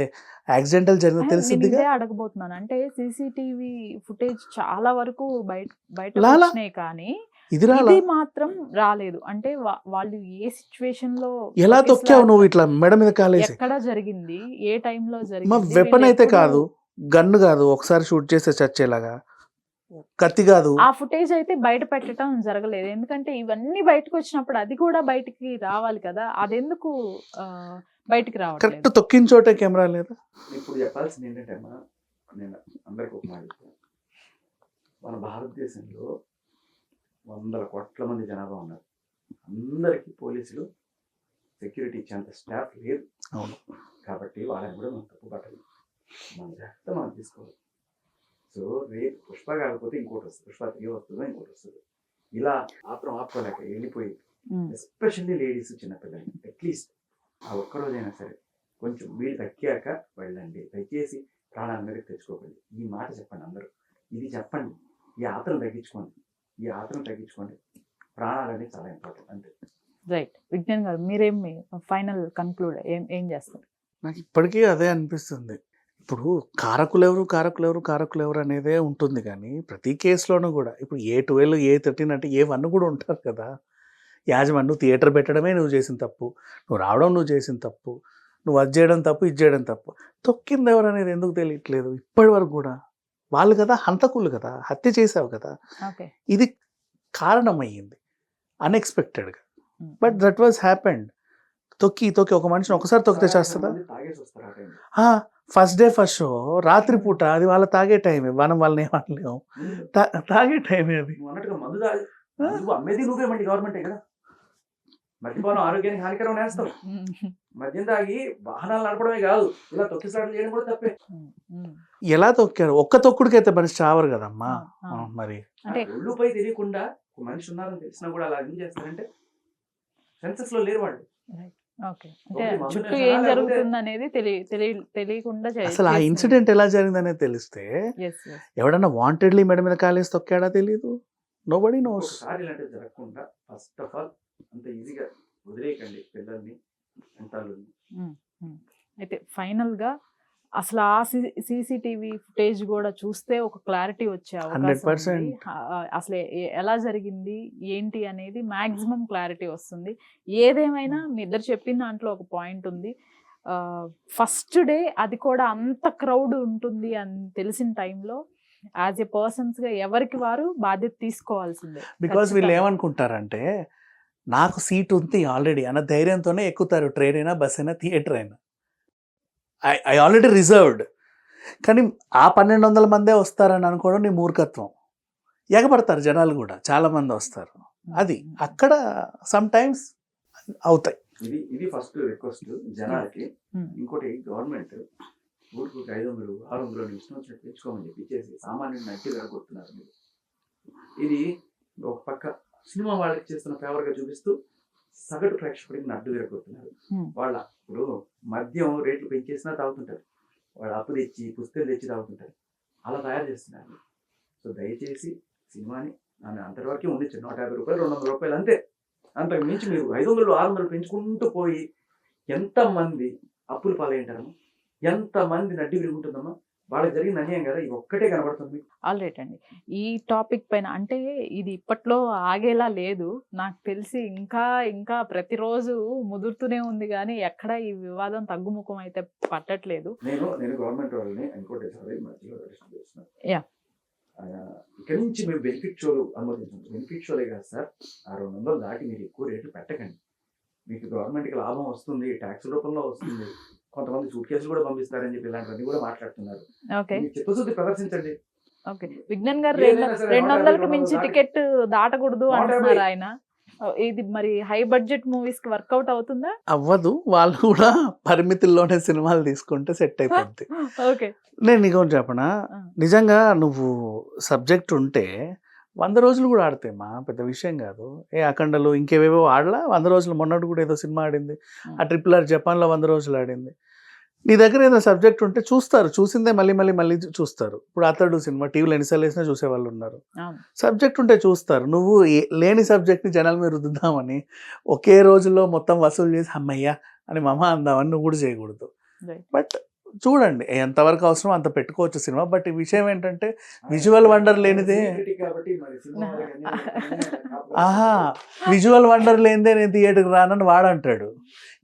యాక్సిడెంటల్ జరిగిందా తెలిసిందిగా. అడగబోతున్నాను. అంటే సీసీటీవీ ఫుటేజ్ చాలా వరకు బయట కానీ ఇది మాత్రం రాలేదు. అంటే వాళ్ళు ఏ సిచ్యువేషన్ లో ఎలా తొక్కావు నువ్వు ఇట్లా మెడ మీద కాలేసి, ఎక్కడ జరిగింది, ఏ టైంలో జరిగింది? వెపన్ అయితే కాదు, గన్ను కాదు, ఒకసారి షూట్ చేస్తే చచ్చేలాగా కత్తి కాదు. ఆ ఫుటేజ్ అయితే బయట పెట్టడం జరగలేదు, ఎందుకంటే ఇవన్నీ బయటకు వచ్చినప్పుడు అది కూడా బయటికి రావాలి కదా, అదెందుకు బయటికి రావట్లేదు? కరెక్ట్ తొక్కిన చోటే కెమెరా లేదా? ఇప్పుడు చెప్పాల్సింది ఏంటంటే అమ్మా, నేను అందరికి ఒక మాట చెప్తాను. మన భారతదేశంలో 100 కోట్ల మంది జనాభా ఉన్నారు. అందరికీ పోలీసులు సెక్యూరిటీ ఇచ్చేంత స్టాఫ్ లేదు. అవును. కాబట్టి వాళ్ళని కూడా మనం తప్పు పట్టలేదు. మన జాగ్రత్త మనం తీసుకోవాలి. సో రేపు పుష్ప కాకపోతే ఇంకోటి వస్తుంది, పుష్ప 3 వస్తుందో ఇంకోటి వస్తుంది. ఇలా ఆత్రం ఆపుకోలేక వెళ్ళిపోయి, ఎస్పెషల్లీ లేడీస్, చిన్నపిల్లలు, అట్లీస్ట్ ఆ ఒక్కరోజైనా సరే కొంచెం వీళ్ళు తగ్గాక వెళ్ళండి, దయచేసి ప్రాణాల మీదకి తెచ్చుకోకండి. ఈ మాట చెప్పండి అందరూ, ఇది చెప్పండి. ఈ ఆత్రం తగ్గించుకోండి. ప్రాణాలు అనేది చాలా ఇంపార్టెంట్. అంతే. రైట్. విజ్ఞాన్ గారు, మీరేమి ఫైనల్ కన్క్లూడ్ ఏం చేస్తారు? నాకు ఇప్పటికీ అదే అనిపిస్తుంది. ఇప్పుడు కారకులు ఎవరు అనేదే ఉంటుంది, కానీ ప్రతి కేసులోనూ కూడా ఇప్పుడు A12, A13 అంటే A1 కూడా ఉంటారు కదా. యాజమాన్యం, నువ్వు థియేటర్ పెట్టడమే నువ్వు చేసిన తప్పు, నువ్వు రావడం నువ్వు చేసిన తప్పు, నువ్వు అది చేయడం తప్పు, ఇది చేయడం తప్పు. తొక్కింది ఎవరు అనేది ఎందుకు తెలియట్లేదు ఇప్పటి వరకు కూడా? వాళ్ళు కదా హంతకులు కదా, హత్య చేసావు కదా. ఓకే. ఇది కారణమయ్యింది అన్ఎక్స్పెక్టెడ్గా, బట్ దట్ వాజ్ హ్యాపెండ్. తొక్కి ఒక మనిషిని ఒకసారి తొక్కితే చేస్తుందా? తాగేసి వస్తారు ఆ టైంలో. ఫస్ట్ డే ఫస్ట్ షో రాత్రిపూట, అది వాళ్ళ తాగే టైమే, మనం వాళ్ళని ఏమనలేము. తాగే టైమే అది. నువ్వు అన్నట్టుగా మందు తాగి నువ్వు అమ్మేది నువ్వే, మళ్ళీ గవర్నమెంటే కదా. మద్యపానం ఆరోగ్యానికి హానికరం నేస్తావు. మద్యం తాగి వాహనాలు నడపడమే కాదు, ఇలా తొక్కిసాట్లు చేయడం కూడా తప్పే. ఎలా తొక్కారు? ఒక్క తొక్కుడికైతే మనిషి చావరు కదమ్మా. మరి అంటే ఒళ్ళుపై తెలియకుండా ఒక మనిషి ఉన్నారని తెలిసినా కూడా అలా ఏం చేస్తారంటే సెన్సెస్ లో లేరు వాళ్ళు. ఓకే. అంటే చుట్టూ ఏం జరుగుతుంది అనేది తెలియకుండా అసలు ఆ ఇన్సిడెంట్ ఎలా జరిగిందనేది తెలిస్తే, ఎవడన్నా వాంటెడ్లీ మెడ మీద కాలేసి తొక్కాడా తెలియదు. Nobody nose. ఒకసారి ఇలాంటివి జరగకుండా ఫస్ట్ ఆఫ్ ఆల్ అంత ఈజీగా వదిలేయకండి పిల్లల్ని, ఎంతాలు. అయితే ఫైనల్ గా అసలు ఆ CCTV ఫుటేజ్ కూడా చూస్తే ఒక క్లారిటీ వచ్చే అవకాశం ఉంది. అసలు ఎలా జరిగింది ఏంటి అనేది మాక్సిమం క్లారిటీ వస్తుంది. ఏదేమైనా మీ ఇద్దరు చెప్పిన దాంట్లో ఒక పాయింట్ ఉంది. ఫస్ట్ డే అది కూడా అంత క్రౌడ్ ఉంటుంది అని తెలిసిన టైంలో యాజ్ ఎ పర్సన్స్ గా ఎవరికి వారు బాధ్యత తీసుకోవాల్సిందే. బికాస్ వీళ్ళు ఏమనుకుంటారంటే, నాకు సీట్ ఉంది ఆల్రెడీ అన్న ధైర్యంతోనే ఎక్కుతారు. ట్రైన్ అయినా, బస్ అయినా, థియేటర్ అయినా. I already reserved. కానీ ఆ 1200 మందే వస్తారని అనుకోవడం నీ మూర్ఖత్వం. ఎగబడతారు జనాలు కూడా, చాలా మంది వస్తారు. అది అక్కడ సమ్ టైమ్స్ అవుతాయి. ఇది ఫస్ట్ రిక్వెస్ట్ జనాలకి. ఇంకోటి, గవర్నమెంట్ ఊరికి 500, 600 ఇష్టం వచ్చినట్టు తెచ్చుకోమని చెప్పి ఇచ్చేసి సామాన్యుడిని నట్టి వెళ్ళగొడుతున్నారు మీరు. ఇది ఒక పక్క సినిమా వాళ్ళకి చేస్తున్న ఫేవర్ గా చూపిస్తూ సగటు ప్రేక్షకుడికి నడ్డు విరగొడుతున్నారు. వాళ్ళ ఇప్పుడు మద్యం రేట్లు పెంచేసినా తాగుతుంటారు, వాళ్ళు అప్పు తెచ్చి పుస్తకాలు తెచ్చి తాగుతుంటారు, అలా తయారు చేస్తున్నారు. సో దయచేసి సినిమాని అంతవరకే ఉండొచ్చు. 150 రూపాయలు, 200 రూపాయలు అంతే. అంతకు మించి మీరు 500, 600 పెంచుకుంటూ పోయి ఎంతమంది అప్పులు పాలైంటారమ్మా, ఎంతమంది నడ్డి విరుగుంటుందమ్మా. వాళ్ళకి జరిగిన అన్యాయం కదా, ఇది ఒక్కటే కనబడుతుంది. ఆల్రైట్ అండి. ఈ టాపిక్ పైన అంటే ఇది ఇప్పట్లో ఆగేలా లేదు నాకు తెలిసి, ఇంకా ప్రతిరోజు ముదురుతూనే ఉంది, కానీ ఎక్కడ ఈ వివాదం తగ్గుముఖం అయితే పట్టట్లేదు. నేను గవర్నమెంట్ వాళ్ళని ఇంకోటి ఇక్కడి నుంచి మేము బెనిఫిట్ షోలు అనుమతించండి. బెనిఫిట్ షోలే కాదు సార్, ఆ 200 దాటి మీరు ఎక్కువ రేట్లు పెట్టకండి. మీకు గవర్నమెంట్కి లాభం వస్తుంది, ట్యాక్స్ రూపంలో వస్తుంది, కొంతమంది సూట్ కేసులు కూడా పంపిస్తారని చెప్పి ఇలాంటివన్నీ కూడా మాట్లాడుతున్నారు. చిత్తశుద్ధి ప్రదర్శించండి. ఓకే. విజ్ఞాన్ గారు 200కి మించి టికెట్ దాటకూడదు అంటున్నారు ఆయన. ఇది మరి హై బడ్జెట్ మూవీస్ కి వర్కౌట్ అవుతుందా? అవ్వదు. వాళ్ళు కూడా పరిమితుల్లోనే సినిమాలు తీసుకుంటే సెట్ అయిపోద్ది. ఓకే. నేను నీకు చెప్పనా, నిజంగా నువ్వు సబ్జెక్ట్ ఉంటే 100 రోజులు కూడా ఆడతాయమ్మా, పెద్ద విషయం కాదు. అఖండలు ఇంకేవేవో ఆడలా 100 రోజులు. మొన్నటి కూడా ఏదో సినిమా ఆడింది, ఆ RRR జపాన్లో 100 రోజులు ఆడింది. నీ దగ్గర ఏదో సబ్జెక్ట్ ఉంటే చూస్తారు, చూసిందే మళ్ళీ చూస్తారు. ఇప్పుడు అతడు సినిమా టీవీలో ఎన్నిసార్లు వేసినా చూసేవాళ్ళు ఉన్నారు. సబ్జెక్ట్ ఉంటే చూస్తారు. నువ్వు లేని సబ్జెక్ట్ని జనాల మీద రుద్దుదామని ఒకే రోజులో మొత్తం వసూలు చేసి అమ్మయ్యా అని మమ అందామని నువ్వు కూడా చేయకూడదు. బట్ చూడండి ఎంతవరకు అవసరం అంత పెట్టుకోవచ్చు సినిమా. బట్ ఈ విషయం ఏంటంటే విజువల్ వండర్ లేనిదే కాబట్టి మరి సినిమా వాళ్ళకి అన్ని ఆహా విజువల్ వండర్ లేనిదే నేను థియేటర్కి రానని వాడంటాడు.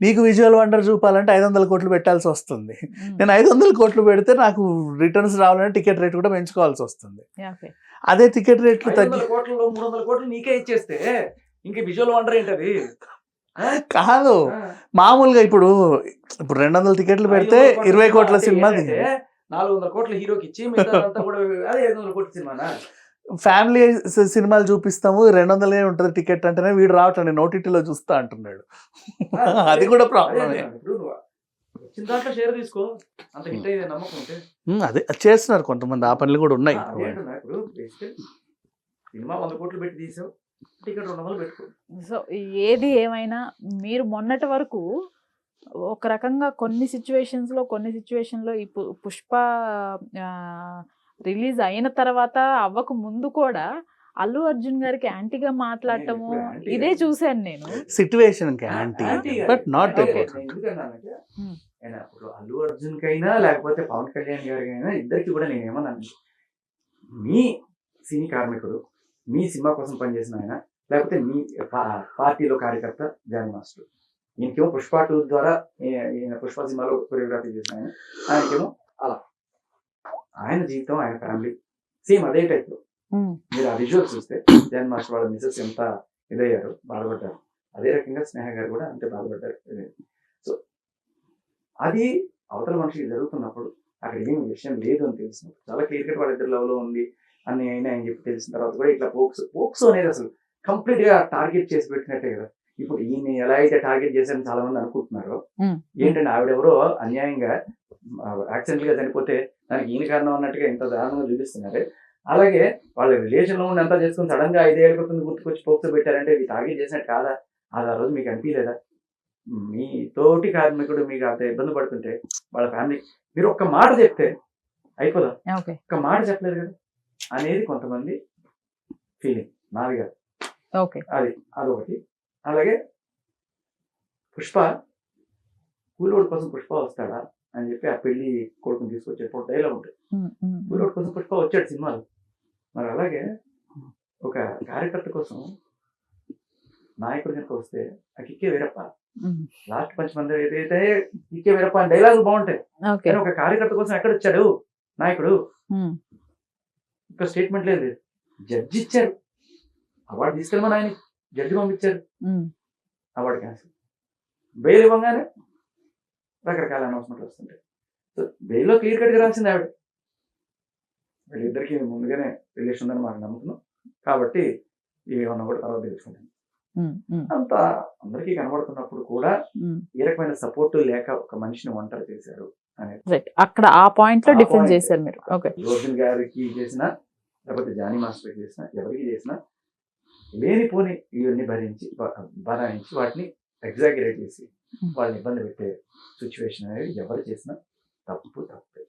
నీకు విజువల్ వండర్ చూపాలంటే 500 కోట్లు పెట్టాల్సి వస్తుంది. నేను 500 కోట్లు పెడితే నాకు రిటర్న్స్ రావాలంటే టికెట్ రేట్ కూడా పెంచుకోవాల్సి వస్తుంది. ఓకే. అదే టికెట్ రేట్లు 500 కోట్లలో 300 కోట్లు నీకే ఇచ్చేస్తే ఇంక విజువల్ వండర్ ఏంటది? కాదు మామూలుగా ఇప్పుడు 200 టికెట్లు పెడితే 20 కోట్ల సినిమా 400 కోట్ల హీరోకి ఇచ్చి మిగతాదంతా కూడా అదే 500 కోట్ల సినిమానా? ఫ్యామిలీ సినిమాలు చూపిస్తాము 200 ఉంటుంది టికెట్ అంటేనే వీడు రావట్లేదు ఓటీటీలో చూస్తా అంటున్నాడు. అది కూడా ప్రాబ్లమే. ఇప్పుడు నువ్వు వచ్చిన దాంట్లో షేర్ తీసుకో, అంత హిట్ అయ్యే నమ్మకం ఉంటే. అదే చేస్తున్నారు కొంతమంది, ఆ పనులు కూడా ఉన్నాయి. అదేంటున్నా ఇప్పుడు సినిమా 100 కోట్లు పెట్టి తీసావు, టికెట్ 200 పెట్టుకో. సో ఏది ఏమైనా మీరు మొన్నటి వరకు ఒక రకంగా కొన్ని సిచ్యువేషన్లో ఈ పుష్ప రిలీజ్ అయిన తర్వాత అవ్వక ముందు కూడా అల్లు అర్జున్ గారికి యాంటీగా మాట్లాడటము ఇదే చూశాను నేను. సిచ్యువేషన్ బట్ నాట్ ఎందుకన్నానంటే ఇప్పుడు అల్లు అర్జున్ కైనా లేకపోతే పవన్ కళ్యాణ్ గారికైనా ఇద్దరికి కూడా నేను ఏమన్నాను, మీ సినీ కార్మికుడు, మీ సినిమా కోసం పనిచేసిన ఆయన, లేకపోతే మీ పార్టీలో కార్యకర్త జానీ మాస్టర్, ఈయనకేమో పుష్ప 2 ద్వారా పుష్ప సినిమాలో కొరియోగ్రఫీ చేసిన ఆయనకేమో అలా ఆయన జీవితం, ఆయన ఫ్యామిలీ సేమ్ అదే టైప్ లో. మీరు ఆ విజువల్స్ చూస్తే జానీ మాస్టర్ వాళ్ళ మిసెస్ ఎంత ఇదయ్యారు, బాధపడ్డారు. అదే రకంగా స్నేహ గారు కూడా అంతే బాధపడ్డారు. సో అది అవతల మనిషికి జరుగుతున్నప్పుడు అక్కడ ఏమి విషయం లేదు అని తెలిసినప్పుడు, చాలా క్లియర్ కట్ వాళ్ళిద్దరు లవ్ లో ఉంది అని అయినా అని చెప్పి తెలిసిన తర్వాత కూడా ఇట్లా పోక్సో అనేది అసలు కంప్లీట్ గా టార్గెట్ చేసి పెట్టినట్టే కదా. ఇప్పుడు ఈయన ఎలా అయితే టార్గెట్ చేశారని చాలా మంది అనుకుంటున్నారో, ఏంటంటే ఆవిడెవరో అన్యాయంగా యాక్సిడెంట్ గా చనిపోతే దానికి ఈయన కారణం అన్నట్టుగా ఎంత దారుణంగా చూపిస్తున్నారు. అలాగే వాళ్ళ రిలేషన్ లో ఉండి అంతా చేసుకుని సడన్ గా 5 ఏళ్ళ క్రితం గుర్తుకొచ్చి పోక్సో పెట్టారంటే ఇది టార్గెట్ చేసినట్టు కాదా? అది ఆ రోజు మీకు అనిపించలేదా? మీ తోటి కార్మికుడు మీకు అంత ఇబ్బంది పడుతుంటే వాళ్ళ ఫ్యామిలీ మీరు ఒక్క మాట చెప్తే అయిపోదా? ఒక్క మాట చెప్పలేదు కదా అనేది కొంతమంది ఫీలింగ్, నాది కాదు. అదొకటి. అలాగే పుష్ప కూలోడు కోసం పుష్ప వస్తాడా అని చెప్పి ఆ పెళ్లి కొడుకుని తీసుకొచ్చేటప్పుడు డైలాగ్ ఉంటుంది, కూలోడు కోసం పుష్ప వచ్చాడు సినిమాలో. మరి అలాగే ఒక కార్యకర్త కోసం నాయకుడు కనుక వస్తే ఆ కిక్కే వీరప్ప, లాస్ట్ పంచమంది ఏదైతే కిక్కే వీరప్ప అని డైలాగులు బాగుంటాయి. కానీ ఒక కార్యకర్త కోసం ఎక్కడ వచ్చాడు నాయకుడు? ఇంకా స్టేట్మెంట్ లేదు. జడ్జి ఇచ్చారు అవార్డు, తీసుకెళ్ళమని ఆయన జడ్జి పంపించారు, అవార్డు క్యాన్సిల్. బెయిల్ ఇవ్వగానే రకరకాల అనౌన్స్మెంట్లు వస్తుంటాయి. సో బెయిల్లో క్లియర్ కట్గా రాసింది ఆవిడ. వీళ్ళిద్దరికి ముందుగానే రిలేషన్ ఉందని మాకు నమ్ముతున్నాం కాబట్టి ఏమన్నా కూడా తర్వాత తెలుసుకుంటాం. అంత అందరికీ కనబడుతున్నప్పుడు కూడా ఏ రకమైన సపోర్ట్ లేక ఒక మనిషిని ఒంటరి చేశారు అనేది అక్కడ ఆ పాయింట్ లో డిఫెండ్ చేశారు మీరు. అర్జున్ గారికి చేసిన, లేకపోతే జానీ మాస్టర్ చేసిన, ఎవరికి చేసినా లేనిపోని ఇవన్నీ భరించి వాటిని ఎగ్జాగరేట్ చేసి వాళ్ళని ఇబ్బంది పెట్టే సిచ్యువేషన్ అనేది ఎవరు చేసినా తప్పే.